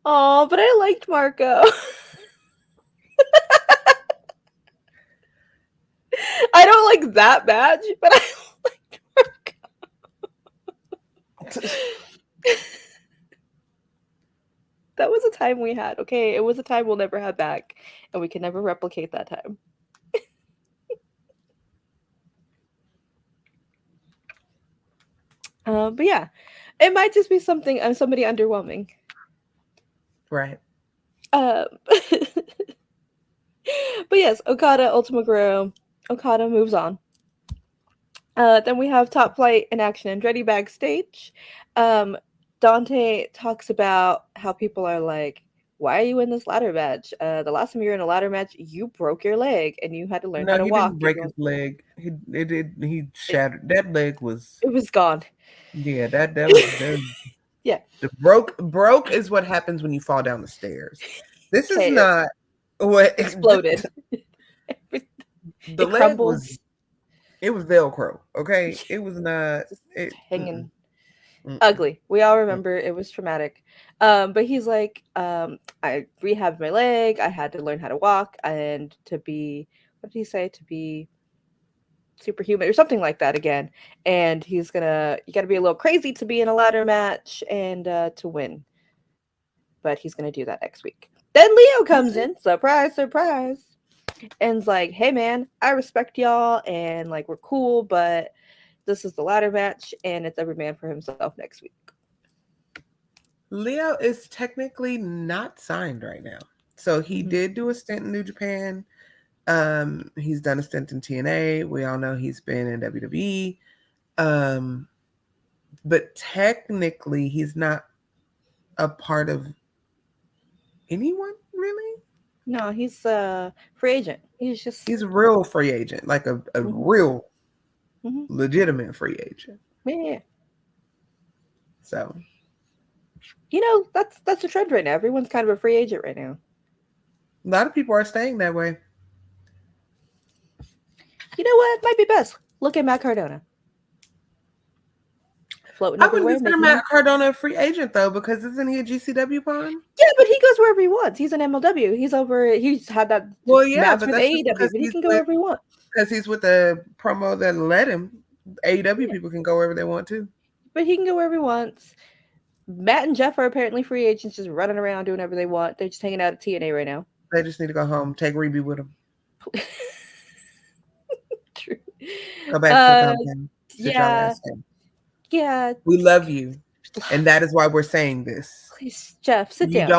Oh, but I liked Marco. I don't like that match, but I liked Marco. That was a time we had, okay? It was a time we'll never have back, and we can never replicate that time. But yeah, it might just be somebody underwhelming. Right. But yes, Okada, Ultima Guerrero. Okada moves on. Then we have Top Flight in action. Andretti backstage. Dante talks about how people are like, why are you in this ladder match? The last time you were in a ladder match, you broke your leg and you had to learn how No, to he walk. didn't break his leg. He shattered. That leg was. It was gone. Yeah, that was. Yeah. The broke is what happens when you fall down the stairs. This is Okay, not what exploded. The It leg crumbles. was. It was Velcro. Okay, it was not. Just hanging. Mm-mm. Ugly. We all remember it was traumatic. But he's like, I rehabbed my leg. I had to learn how to walk and to be, what did he say? To be superhuman or something like that again. And you got to be a little crazy to be in a ladder match and to win. But he's going to do that next week. Then Leo comes in, surprise, surprise, and's like, hey man, I respect y'all and like we're cool, but this is the ladder match and it's every man for himself next week. Leo is technically not signed right now. So he did do a stint in New Japan. He's done a stint in TNA. We all know he's been in WWE. But technically he's not a part of anyone, really. No, he's a free agent. He's a real free agent, like a real legitimate free agent. Yeah. So, you know, that's a trend right now. Everyone's kind of a free agent right now. A lot of people are staying that way. You know what? Might be best. Look at Matt Cardona. Floating I wouldn't everywhere. consider Matt Cardona a free agent though, because isn't he a GCW pawn? Yeah, but he goes wherever he wants. He's an MLW. He's had that match with AEW, but he can go wherever he wants. Because he's with the promo that let him. AEW people can go wherever they want to. But he can go wherever he wants. Matt and Jeff are apparently free agents, just running around doing whatever they want. They're just hanging out at TNA right now. They just need to go home. Take Reby with them. True. Go back to the yeah. Yeah. We love you. And that is why we're saying this. Please, Jeff, sit down.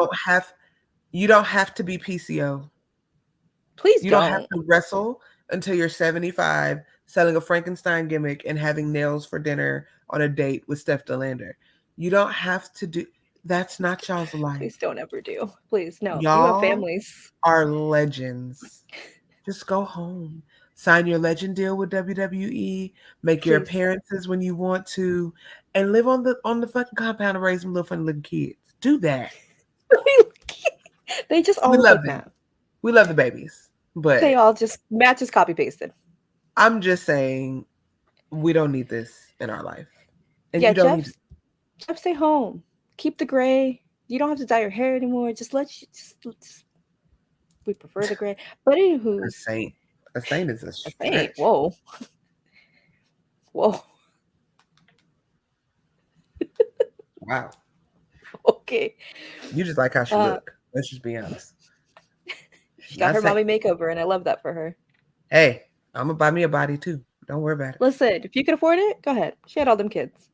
You don't have to be PCO. Please You don't have to wrestle until you're 75, selling a Frankenstein gimmick and having nails for dinner on a date with Steph DeLander. You don't have to do. That's not y'all's life. Please don't ever do. Please, no. Y'all you have families. Are legends. Just go home. Sign your legend deal with WWE. Make your appearances when you want to, and live on the fucking compound and raise some little funny looking kids. Do that. They just all look like Matt. We love the babies, but they all Matt just copy pasted. I'm just saying, we don't need this in our life, and yeah, you don't need. Jeff, stay home. Keep the gray. You don't have to dye your hair anymore. Just we prefer the gray. But anywho, a saint is a saint. Whoa. Wow. Okay. You just like how she look. Let's just be honest. She got her mommy makeover, and I love that for her. Hey, I'm gonna buy me a body too. Don't worry about it. Listen, if you can afford it, go ahead. She had all them kids.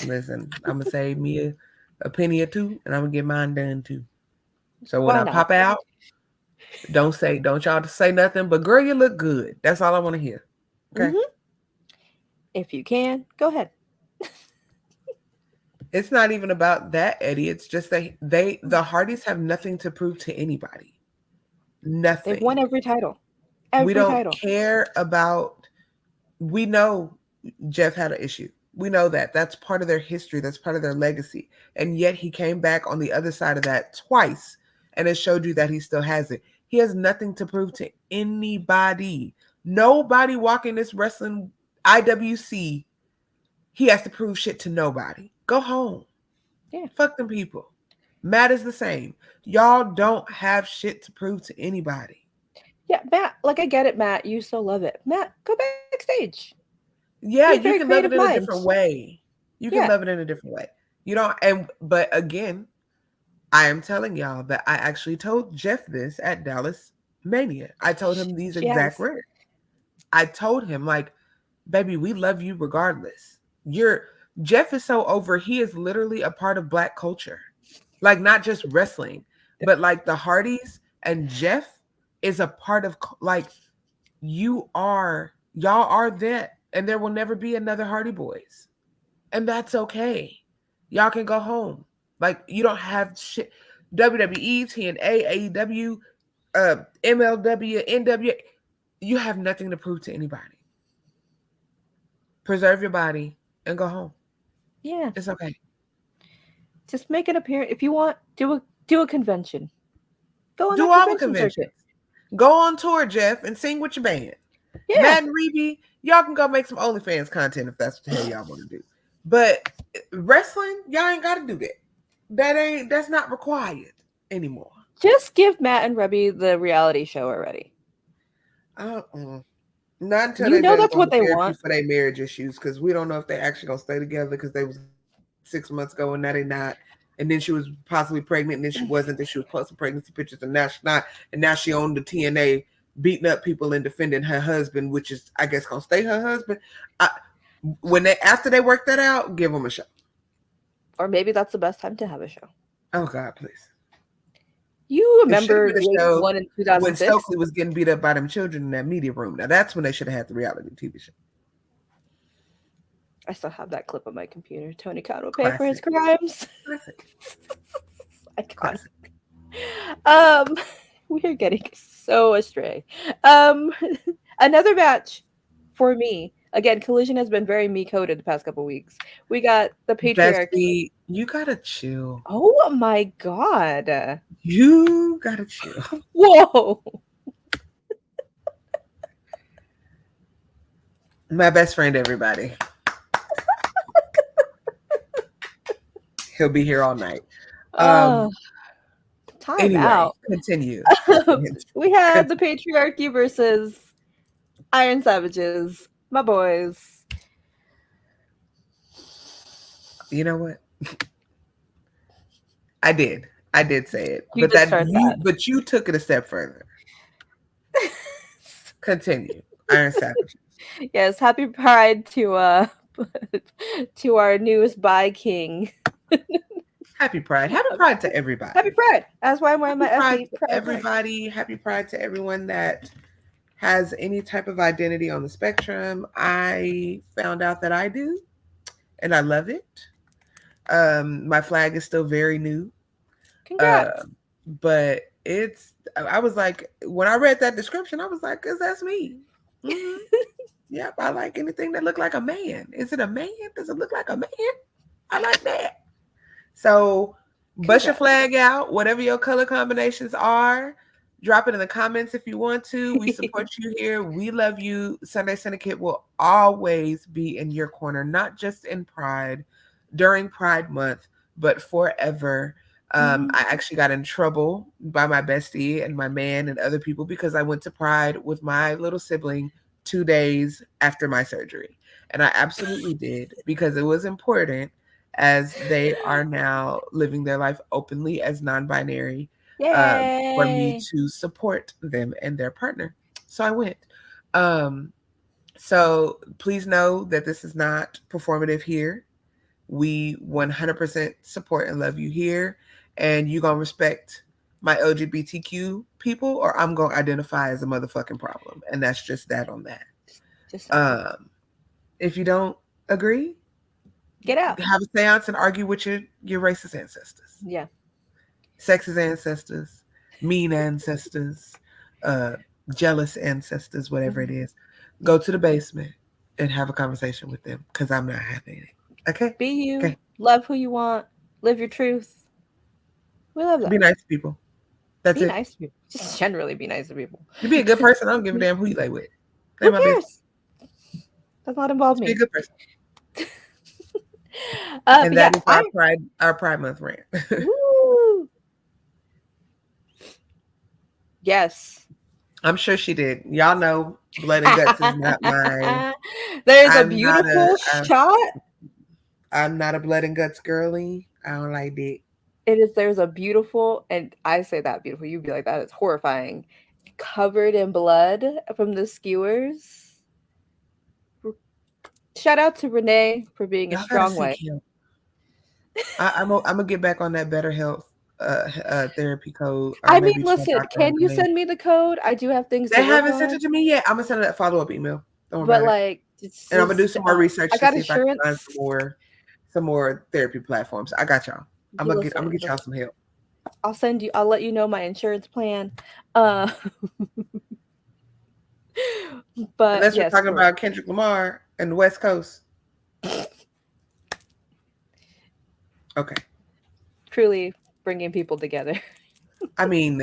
Listen, I'm gonna save me a penny or two, and I'm gonna get mine done too. So when Why I not? pop out, don't y'all say nothing, but girl, you look good. That's all I want to hear. Okay. Mm-hmm. If you can, go ahead. It's not even about that, Eddie. It's just that the Hardys have nothing to prove to anybody. They've Nothing. won every title. We Every don't title. care about. We know Jeff had an issue. We know that. That's part of their history. That's part of their legacy. And yet he came back on the other side of that twice, and it showed you that he still has it. He has nothing to prove to anybody. Nobody walking this wrestling IWC. He has to prove shit to nobody. Go home. Yeah. Fuck them people. Matt is the same. Y'all don't have shit to prove to anybody. Yeah, Matt, like I get it, Matt. You still love it. Matt, go backstage. You have Yeah, a very you can love creative it in a mind. different way. You can Yeah. love it in a different way. You know, but again, I am telling y'all that I actually told Jeff this at Dallas Mania. I told him these She has. exact words. I told him, like, baby, we love you regardless. Jeff is so over, he is literally a part of Black culture. Like, not just wrestling, but like the Hardys and Jeff is a part of, like, y'all are that, and there will never be another Hardy Boys. And that's okay. Y'all can go home. Like, you don't have shit. WWE, TNA, AEW, MLW, NWA, you have nothing to prove to anybody. Preserve your body and go home. Yeah. It's okay. Just make an appearance. If you want, do a convention. Go on Do that all the convention conventions. circuit. Go on tour, Jeff, and sing with your band. Yeah. Matt and Reby, y'all can go make some OnlyFans content if that's what the hell y'all want to do. But wrestling, y'all ain't got to do that. That's not required anymore. Just give Matt and Rebby the reality show already. Not until You they know done that's going what to they therapy want. for their marriage issues, because we don't know if they actually gonna stay together because they was 6 months ago and now they not. And then she was possibly pregnant, and then she wasn't. Then she was posting pregnancy pictures, and now she's not. And now she on the TNA beating up people and defending her husband, which is, I guess, gonna stay her husband. After they work that out, give them a show. Or maybe that's the best time to have a show. Oh God, please. You It should have remember been the a show one in when 2006? Stokely was getting beat up by them children in that media room. Now that's when they should have had the reality TV show. I still have that clip on my computer. Tony Khan will pay Classic. for his crimes. Classic. Iconic. Classic. We are getting so astray. Another match for me. Again, Collision has been very me coded the past couple weeks. We got the patriarchy. Bestie, you gotta chill. Oh my god. You gotta chill. Whoa. My best friend, everybody. He'll be here all night. Time Anyway, out. continue. We have the patriarchy versus Iron Savages, my boys. You know what? I did say it, You but did start that. but you took it a step further. Continue. Iron Savages. Yes, happy Pride to to our newest bi king. Happy Pride. Happy Pride to everybody. Happy Pride. That's why I'm wearing my Pride FD to Pride. everybody. Happy Pride to everyone that has any type of identity on the spectrum. I found out that I do, and I love it. My flag is still very new. Congrats. But I was like, when I read that description, I was like, because that's me. Mm-hmm. Yep, I like anything that look like a man. Is it a man? Does it look like a man? I like that. So bust your flag out, whatever your color combinations are. Drop it in the comments if you want to. We support you here. We love you. Sunday Syndicate will always be in your corner, not just in Pride, during Pride Month, but forever. I actually got in trouble by my bestie and my man and other people because I went to Pride with my little sibling 2 days after my surgery. And I absolutely did, because it was important, as they are now living their life openly as non-binary, for me to support them and their partner. So I went. So please know that this is not performative here. We 100% support and love you here. And you going to respect my LGBTQ people, or I'm going to identify as a motherfucking problem. And that's just that on that. Just If you don't agree, get out. have a seance and argue with your racist ancestors. Yeah. Sexist ancestors, mean ancestors, jealous ancestors, whatever it is. Go to the basement and have a conversation with them, because I'm not having it. Okay? Be you. Okay. Love who you want. Live your truth. We love that. Be nice to people. That's be it. nice to people. Just generally be nice to people. You be a good person. I don't give a damn who you lay with. Who cares? Does not involve me. Be a good person. And that is our Pride Month rant. Woo! Yes. I'm sure she did. Y'all know blood and guts is not mine. There's a beautiful shot. I'm not a blood and guts girly. I don't like that. There's a beautiful, and I say that beautiful, you'd be like, that is horrifying, covered in blood from the skewers. Shout out to Renee for being a strong wife. I'm gonna get back on that Better Health therapy code. I mean, listen, can you send me the code? I do have things. They haven't sent it to me yet. I'm gonna send a follow-up email. Don't worry about it. And I'm gonna do some more research to see if I can find some more therapy platforms. I got y'all. I'm gonna get y'all some help. I'll let you know my insurance plan. But unless we're talking about Kendrick Lamar and the West Coast. Okay. Truly bringing people together. I mean,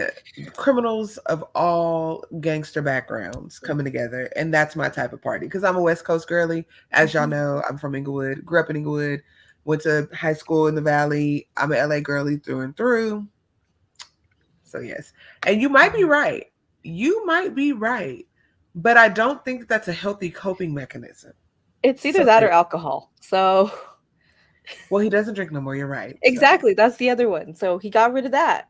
criminals of all gangster backgrounds coming together, and that's my type of party. Because I'm a West Coast girly, as y'all know. I'm from Inglewood, grew up in Inglewood, went to high school in the Valley. I'm an LA girly through and through. So yes, and you might be right. But I don't think that's a healthy coping mechanism. It's either that or alcohol. So, well, he doesn't drink no more. You're right. Exactly, so. That's the other one. So he got rid of that.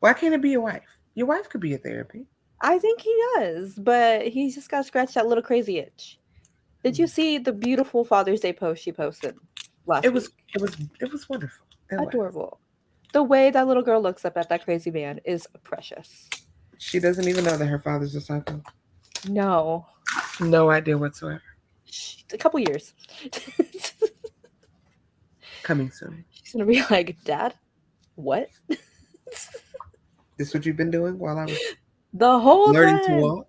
Why can't it be your wife? Your wife could be a therapy. I think he does, but he's just got to scratch that little crazy itch. Did you see the beautiful Father's Day post she posted last week? It was wonderful. Adorable. The way that little girl looks up at that crazy man is precious. She doesn't even know that her father's a psycho. No. No idea whatsoever. A couple years. Coming soon. She's going to be like, Dad, what? This what you've been doing while I was the whole learning time. to walk?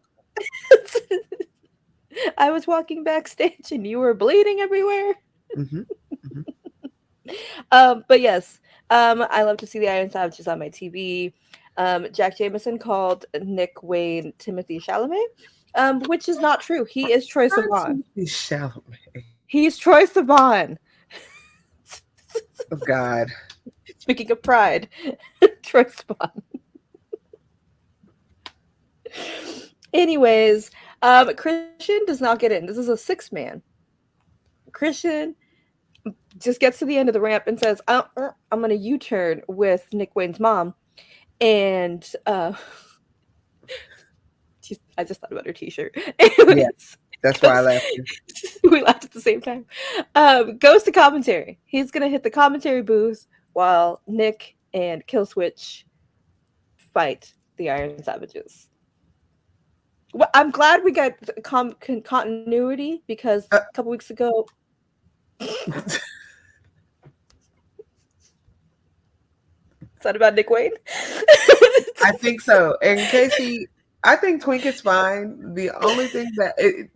I was walking backstage and you were bleeding everywhere. Mm-hmm. Mm-hmm. But yes, I love to see the Iron Savages on my TV. Jack Jameson called Nick Wayne Timothy Chalamet, which is not true. He is Troye Sivan. He's Troye Sivan. Oh God. Speaking of pride, Troye Sivan. Anyways, Christian does not get in. This is a 6-man. Christian just gets to the end of the ramp and says, I'm going to U-turn with Nick Wayne's mom. And I just thought about her t-shirt. Yeah, that's why I laughed. We laughed at the same time. Goes to commentary. He's going to hit the commentary booth while Nick and Killswitch fight the Iron Savages. Well, I'm glad we got continuity because a couple weeks ago. Is that about Nick Wayne? I think so. And Casey, I think Twink is fine. The only thing that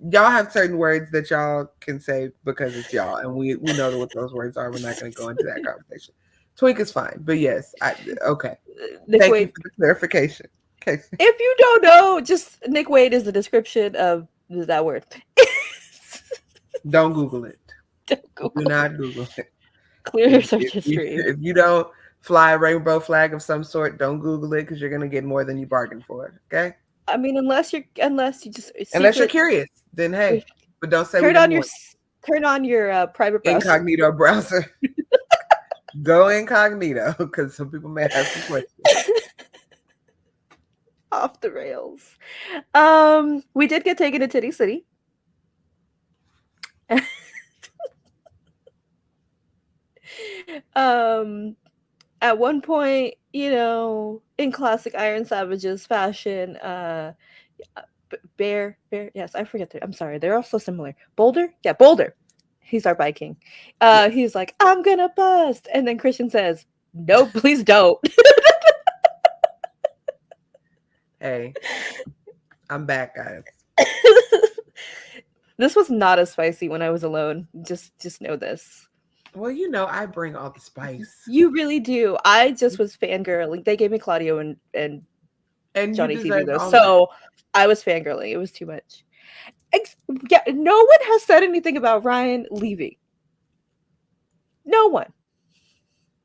y'all have certain words that y'all can say because it's y'all, and we know what those words are. We're not going to go into that conversation. Twink is fine, but yes, okay. Thank you for the clarification. Okay. If you don't know, just Nick Wade is the description of that word. Don't Google it. Do not Google it. Clear your search history. If you don't fly a rainbow flag of some sort, don't Google it because you're gonna get more than you bargained for. Okay. I mean, unless you're curious, then hey, but don't say turn on your private browser. Incognito browser. Go incognito because some people may have some questions. Off the rails. We did get taken to Titty City. um, at one point, in classic Iron Savages fashion, Bear, yes, I forget I'm sorry, they're all so similar. Boulder? Yeah, Boulder. He's our Viking. Yes. He's like, I'm gonna bust. And then Christian says, no, please don't. Hey, I'm back, guys. This was not as spicy when I was alone. Just know this. Well, I bring all the spice. You really do. I just was fangirling. They gave me Claudio and And you Johnny TV deserve though. all of it. So I was fangirling. It was too much. Yeah, no one has said anything about Ryan leaving. No one.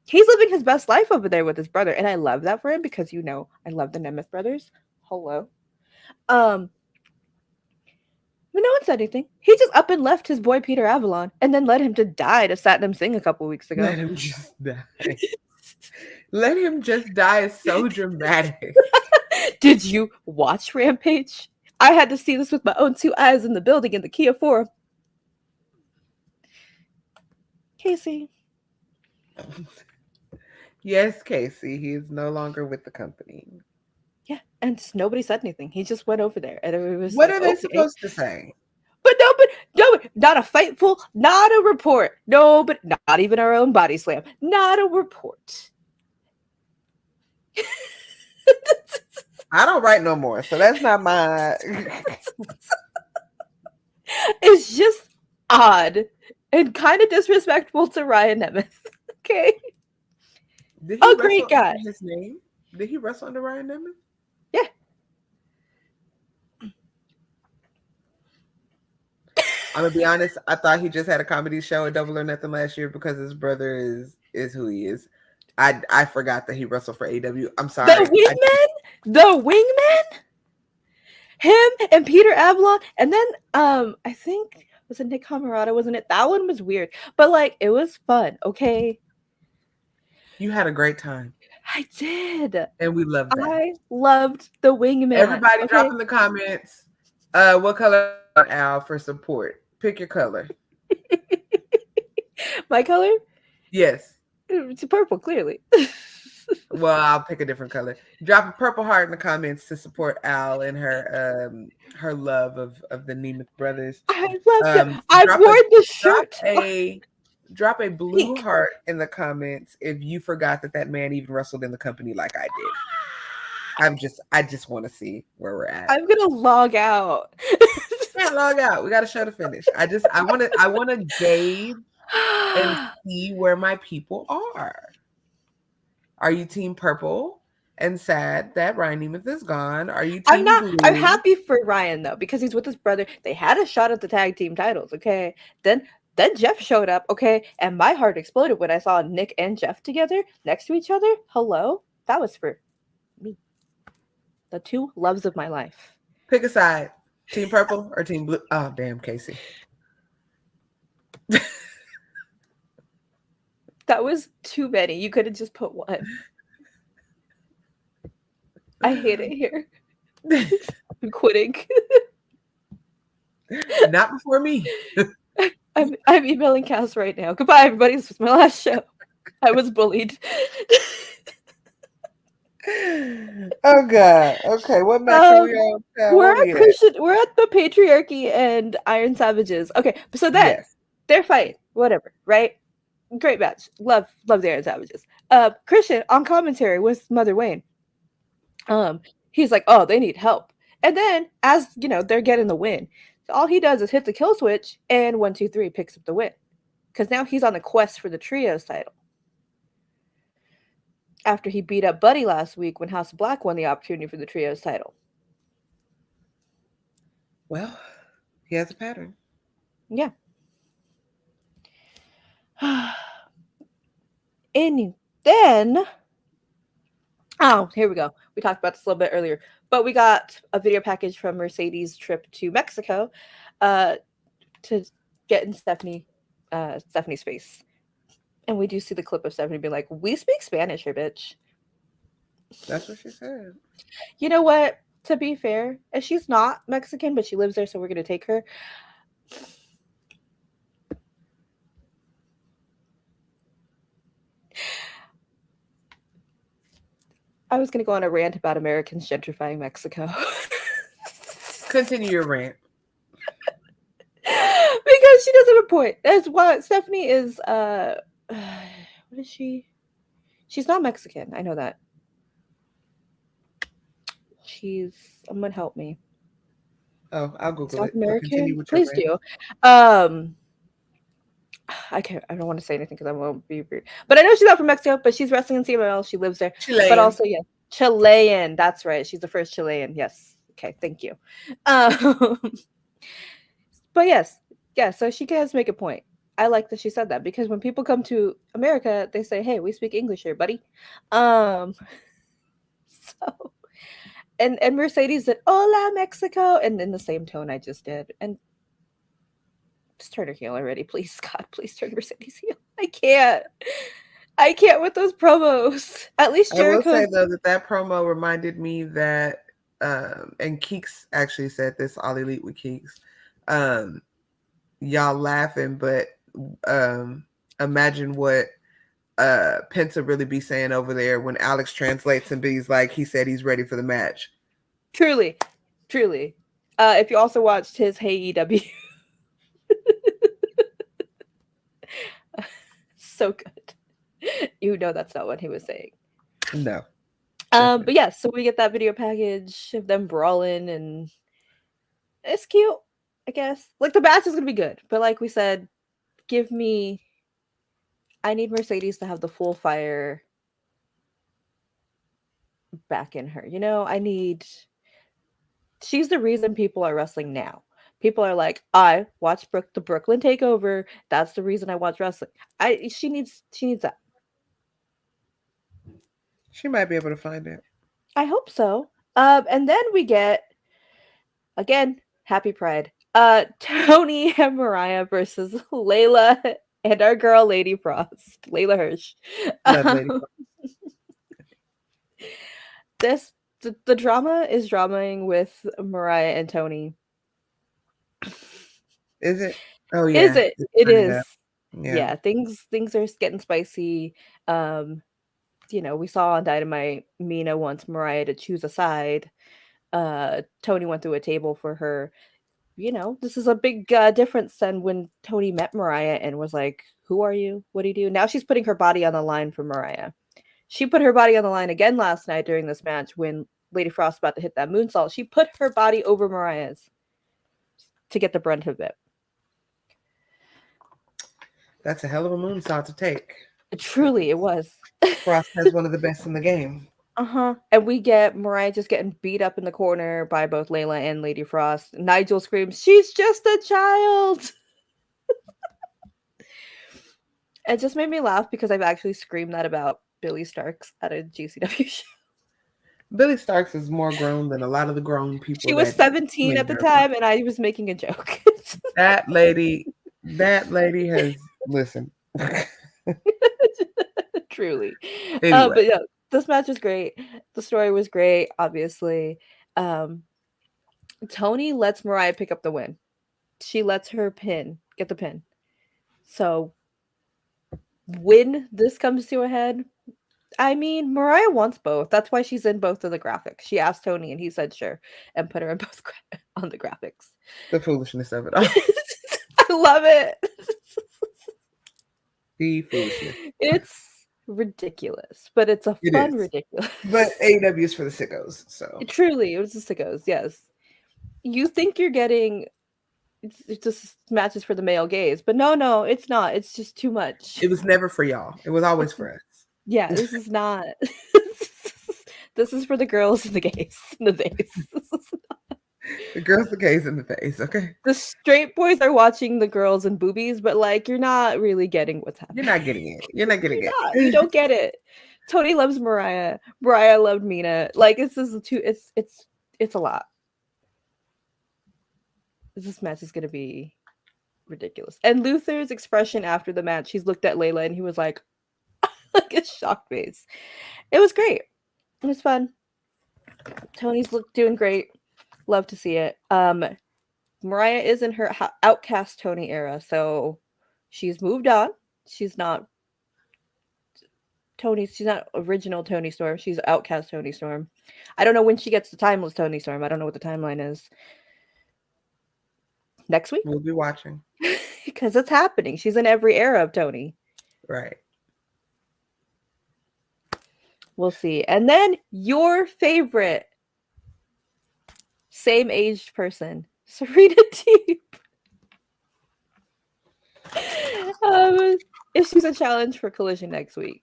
He's living his best life over there with his brother, and I love that for him because I love the Nemeth brothers. Hello. Um, but no one said anything. He just up and left his boy Peter Avalon and then let him to die to Satnam Singh a couple weeks ago. Let him just die. Let him just die is so dramatic. Did you watch Rampage? I had to see this with my own two eyes in the building in the Kia Forum. Casey. Yes, Casey, he is no longer with the company. Yeah, and just nobody said anything. He just went over there, and it was What like, are they okay. supposed to say? But no, not a fightful, not a report. No, but not even our own body slam. Not a report. I don't write no more, so that's not my. It's just odd and kind of disrespectful to Ryan Nemeth. Okay. Did he A wrestle great guy. under his name? Did he wrestle under Ryan Nemeth? Yeah. I'm gonna be honest. I thought he just had a comedy show at Double or Nothing last year because his brother is who he is. I forgot that he wrestled for AEW. I'm sorry. The wingman, him and Peter Avalon, and then I think was it Nick Camarada, wasn't it? That one was weird, but like it was fun. Okay. You had a great time. I did. And we loved that. I loved the wingman. Everybody drop in the comments what color Al for support. Pick your color. My color? Yes. It's purple, clearly. Well, I'll pick a different color. Drop a purple heart in the comments to support Al and her love of the Nemeth brothers. I love them. I wore the shirt. Drop a blue heart in the comments if you forgot that man even wrestled in the company like I did. I just want to see where we're at. I'm gonna log out. Can't log out. We got to show the finish. I want to gauge and see where my people are. Are you team purple and sad that Ryan Nemeth is gone? Are you team blue? I'm happy for Ryan though because he's with his brother. They had a shot at the tag team titles. Okay, then Jeff showed up. Okay, and my heart exploded when I saw Nick and Jeff together next to each other. Hello, that was for me. The two loves of my life. Pick a side. Team purple or team blue? Oh, damn, Casey. That was too many. You could have just put one. I hate it here. I'm quitting. Not before me. I'm emailing Cass right now. Goodbye, everybody. This was my last show. I was bullied. Oh God. Okay, what match are we on? We're at the Patriarchy and Iron Savages. Okay, so they're fighting. Whatever, right? Great match. Love the Iron Savages. Christian on commentary with Mother Wayne. He's like, oh, they need help. And then as they're getting the win, all he does is hit the kill switch and 1, 2, 3 picks up the win. Because now he's on the quest for the trios title. After he beat up Buddy last week when House of Black won the opportunity for the trios title. Well, he has a pattern. Yeah. And then, here we go. We talked about this a little bit earlier, but we got a video package from Mercedes' trip to Mexico to get in Stephanie's face. And we do see the clip of Stephanie being like, we speak Spanish here, bitch. That's what she said. You know what? To be fair, and she's not Mexican, but she lives there, so we're going to take her. I was gonna go on a rant about Americans gentrifying Mexico. Continue your rant. Because she does have a point. That's why Stephanie is what is she? She's not Mexican. I know that. Someone help me. Oh, I'll Google South it. But continue American? with your Please rant. do. I don't want to say anything because I won't be rude. But I know she's not from Mexico, but she's wrestling in CMLL. She lives there. But Chilean. also, yeah, Chilean. That's right. She's the first Chilean. Yes. Okay, thank you. Um, but yes, yeah, so she does make a point. I like that she said that because when people come to America, they say, "Hey, we speak English here, buddy." Um, so and Mercedes said, "Hola, Mexico," and in the same tone I just did. And just turn her heel already, please, God, please turn Mercedes heel. I can't with those promos. At least I will say Jericho's. though that promo reminded me that, and Keeks actually said this. All Elite with Keeks. Y'all laughing, but imagine what Penta really be saying over there when Alex translates and he's like, he said he's ready for the match. Truly. If you also watched his Hey EW. So good. You know that's not what he was saying. No. But yeah, so we get that video package of them brawling, and it's cute, I guess. Like the match is gonna be good, but like we said, I need Mercedes to have the full fire back in her. She's the reason people are wrestling now. People are like, I watched the Brooklyn Takeover. That's the reason I watch wrestling. She needs that. She might be able to find it. I hope so. And then we get, again, Happy Pride. Tony and Mariah versus Layla and our girl Lady Frost, Layla Hirsch. Love Lady The drama is dramaing with Mariah and Tony. Is it? Oh yeah. Is it? It is. Yeah. Things are getting spicy. We saw on Dynamite Mina wants Mariah to choose a side. Tony went through a table for her. This is a big difference than when Tony met Mariah and was like, "Who are you? What do you do?" Now she's putting her body on the line for Mariah. She put her body on the line again last night during this match when Lady Frost was about to hit that moonsault. She put her body over Mariah's to get the brunt of it. That's a hell of a moonsault to take. Truly, it was. Frost has one of the best in the game. And we get Mariah just getting beat up in the corner by both Layla and Lady Frost. Nigel screams, "She's just a child!" It just made me laugh because I've actually screamed that about Billy Starks at a GCW show. Billy Starks is more grown than a lot of the grown people. She was 17 at the time, and I was making a joke. That lady has listened. Truly. Anyway. But yeah, this match was great. The story was great, obviously. Tony lets Mariah pick up the win. She lets her get the pin. So when this comes to a head, I mean, Mariah wants both. That's why she's in both of the graphics. She asked Tony, and he said sure, and put her in both on the graphics. The foolishness of it all. I love it. The foolishness. It's ridiculous, but it's a fun ridiculous. But AEW is for the sickos, so Truly, it was the sickos. Yes, you think you're getting it's just matches for the male gaze, but no, it's not. It's just too much. It was never for y'all. It was always for us. Yeah, this is not. This is for the girls and the gays in the face. The girls, the gays, and the face. Okay. The straight boys are watching the girls and boobies, but like you're not really getting what's happening. You're not getting it. You're not getting it. You don't get it. Tony loves Mariah. Mariah loved Mina. Like it's a lot. This match is gonna be ridiculous. And Luther's expression after the match, he's looked at Layla and he was like a shock face. It was great. It was fun. Tony's doing great. Love to see it. Mariah is in her outcast Tony era, so she's moved on. She's not Tony. She's not original Tony Storm. She's outcast Tony Storm. I don't know when she gets the timeless Tony Storm. I don't know what the timeline is. Next week? We'll be watching. Because it's happening. She's in every era of Tony. Right. We'll see. And then your favorite same aged person, Serena Deeb. Issues a challenge for Collision next week.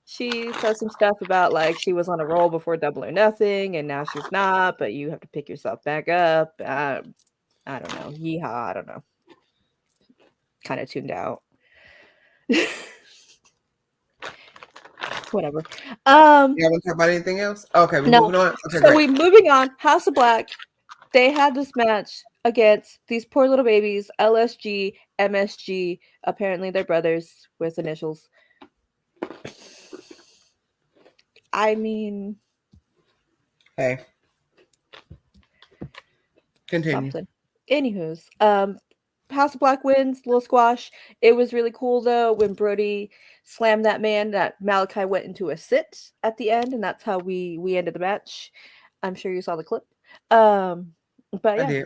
She says some stuff about like she was on a roll before Double or Nothing, and now she's not. But you have to pick yourself back up. I don't know. Yeehaw! I don't know. Kind of tuned out. Whatever. You want to talk about anything else? Okay, we're moving on. Okay, so we're moving on. House of Black. They had this match against these poor little babies, LSG, MSG. Apparently, they're brothers with initials. I mean, hey, continue. Something. Anywho's, House of Black wins, little squash. It was really cool though when Brody slammed that man. That Malachi went into a sit at the end, and that's how we ended the match. I'm sure you saw the clip. But yeah,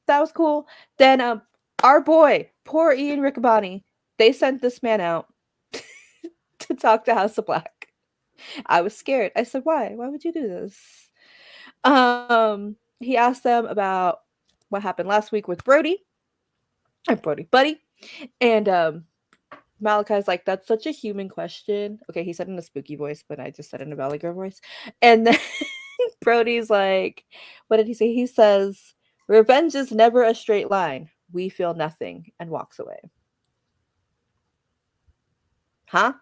that was cool. Then our boy, poor Ian Riccaboni, they sent this man out to talk to House of Black. I was scared. I said, why? Why would you do this? He asked them about what happened last week with Brody. And Brody Buddy. And Malachi's like, that's such a human question. Okay, he said in a spooky voice, but I just said in a Valley Girl voice. And then Brody's like, what did he say? He says, revenge is never a straight line. We feel nothing, and walks away. Huh?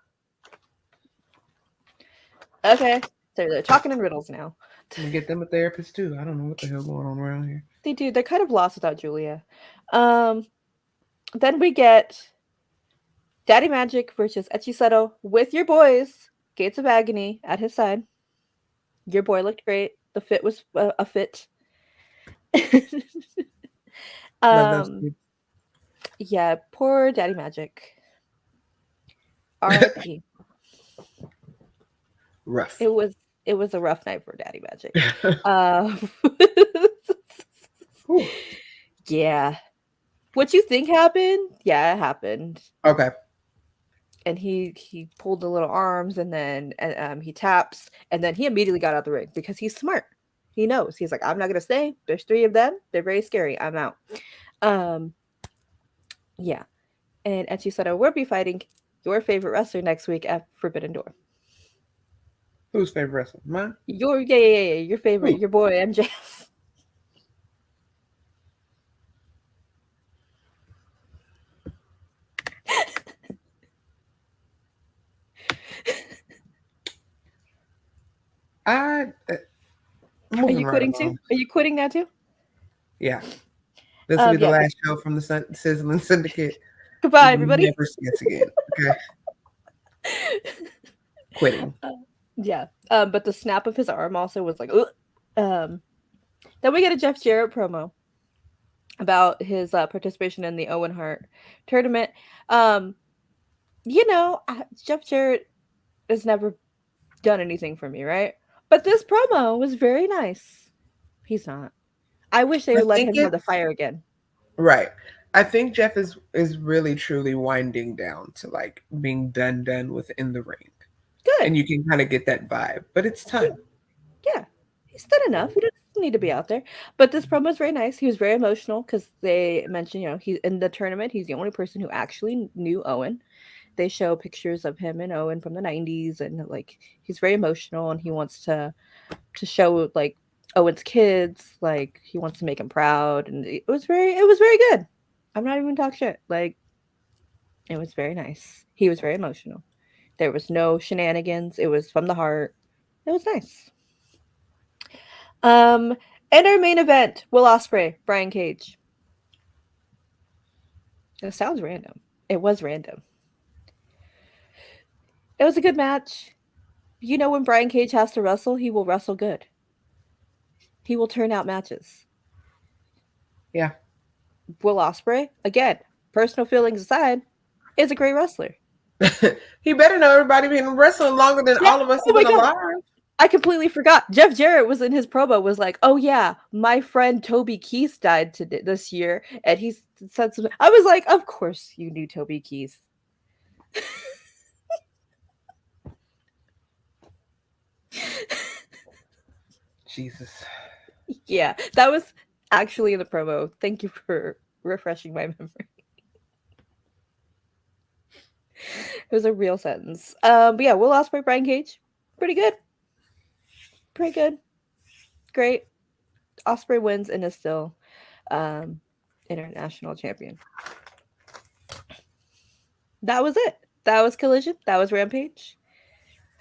Okay. So they're talking in riddles now. We get them a therapist too. I don't know what the hell going on around here. They do. They're kind of lost without Julia. Then we get Daddy Magic versus Echiseto with your boys, Gates of Agony at his side. Your boy looked great. The fit was a fit. Yeah, poor Daddy Magic. R.I.P. Rough. It was a rough night for Daddy Magic. Yeah. What you think happened? Yeah, it happened. Okay. And he pulled the little arms, and then he taps, and then he immediately got out the ring because he's smart. He knows. He's like, I'm not gonna stay. There's 3 of them. They're very scary. I'm out. Yeah. And Echiseto will be fighting your favorite wrestler next week at Forbidden Door. Who's favorite wrestler? Mine? Your favorite. Who? Your boy MJF. Are you quitting too? Are you quitting now too? Yeah. This will be the last show from the Sizzlin Syndicate. Goodbye, everybody. Never see us again. Okay. Quitting. Yeah. But the snap of his arm also was like, then we get a Jeff Jarrett promo about his participation in the Owen Hart tournament. Jeff Jarrett has never done anything for me, right? But this promo was very nice. He's not. I wish they would let him have the fire again. Right. I think Jeff is really truly winding down to like being done within the ring. Good. And you can kind of get that vibe, but it's time. Yeah. He's done enough. He doesn't need to be out there. But this promo was very nice. He was very emotional because they mentioned, he's in the tournament. He's the only person who actually knew Owen. They show pictures of him and Owen from the 90s, and like he's very emotional, and he wants to show like Owen's kids, like he wants to make him proud, and it was very good. I'm not even talking shit. Like, it was very nice. He was very emotional. There was no shenanigans. It was from the heart. It was nice. And our main event, Will Ospreay, Brian Cage. It sounds random. It was random. It was a good match. When Brian Cage has to wrestle, he will wrestle good. He will turn out matches. Yeah. Will Ospreay, again, personal feelings aside, is a great wrestler. He better know everybody been wrestling longer than Yeah. all of us Oh have my been god. alive. I completely forgot. Jeff Jarrett was in his promo was like, "Oh yeah, my friend Toby Keith died this year," and he said something. I was like, "Of course you knew Toby Keith." Jesus. Yeah, that was actually in the promo. Thank you for refreshing my memory. It was a real sentence. But yeah, Will Ospreay, Brian Cage, pretty good, pretty good, great. Ospreay wins and is still um international champion. That was it. That was Collision. That was Rampage.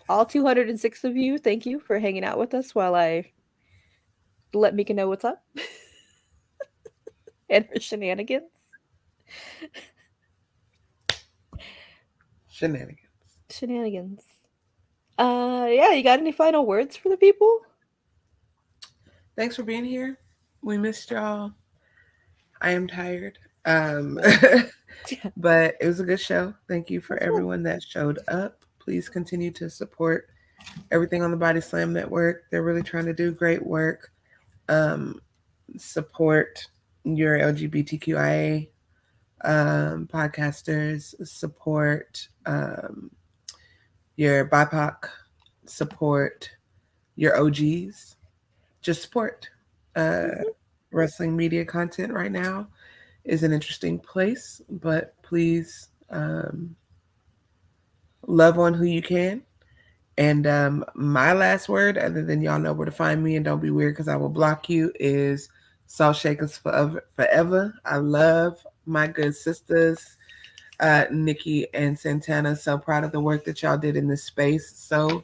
All 206 of you, thank you for hanging out with us while I let Mika know what's up and her shenanigans. Shenanigans. Shenanigans. Yeah, you got any final words for the people? Thanks for being here. We missed y'all. I am tired. Yeah. But it was a good show. Thank you for That's fun. everyone that showed up. Please continue to support everything on the Body Slam Network. They're really trying to do great work. Um, support your LGBTQIA podcasters. Support your BIPOC. Support your OGs. Just support. Uh, Mhm. wrestling media content right now is an interesting place, but please love on who you can. And my last word, other than y'all know where to find me and don't be weird because I will block you, is Salt Shakers forever. Forever. I love my good sisters, Nikki and Santana. So proud of the work that y'all did in this space. So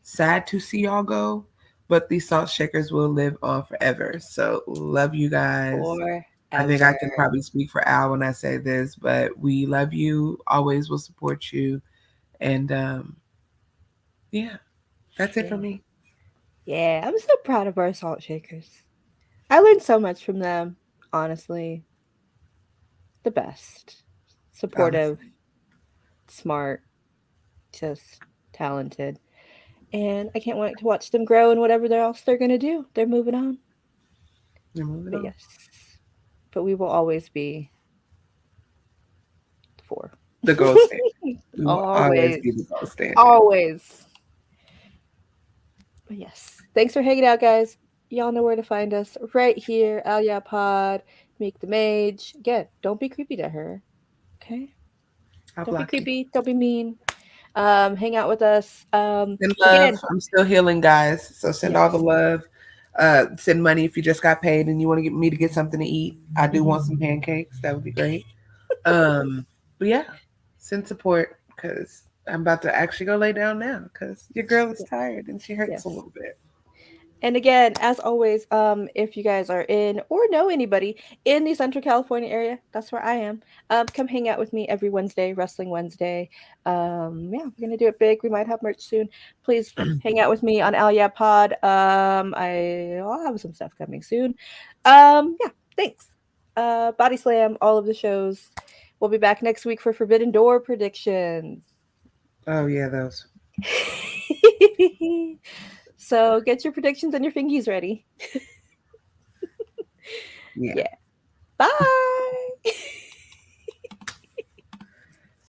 sad to see y'all go, but these Salt Shakers will live on forever. So love you guys. I think I Forever. can probably speak for Al when I say this, but we love you. Always will support you. And yeah, that's it for Yeah. me. Yeah, I'm so proud of our salt shakers. I learned so much from them, honestly. The best. Supportive, Honestly, smart, just talented. And I can't wait to watch them grow in whatever else they're going to do. They're moving on. we're moving But on. yes. But we will always be 4. The gold standard. We will always Always. be the gold standard. Always. But yes. Thanks for hanging out, guys. Y'all know where to find us. Right here, Alia Pod, Make the Mage. Again, don't be creepy to her. Okay? I'll Don't be block you. creepy. Don't be mean. Hang out with us. Send love. Again, I'm still healing, guys. So send all the yes. love. Send money if you just got paid and you want to get me to get something to eat. I do want some pancakes. That would be great. But yeah, send support because I'm about to actually go lay down now because your girl is tired and she hurts a Yes. little bit. And again, as always, if you guys are in or know anybody in the Central California area, that's where I am. Come hang out with me every Wednesday, Wrestling Wednesday. Yeah, we're gonna do it big. We might have merch soon. Please hang out with me on Alia Pod. I'll have some stuff coming soon. Yeah, thanks. Body Slam, all of the shows. We'll be back next week for Forbidden Door predictions. Oh yeah, those. So get your predictions and your fingies ready. Yeah. Yeah. Bye.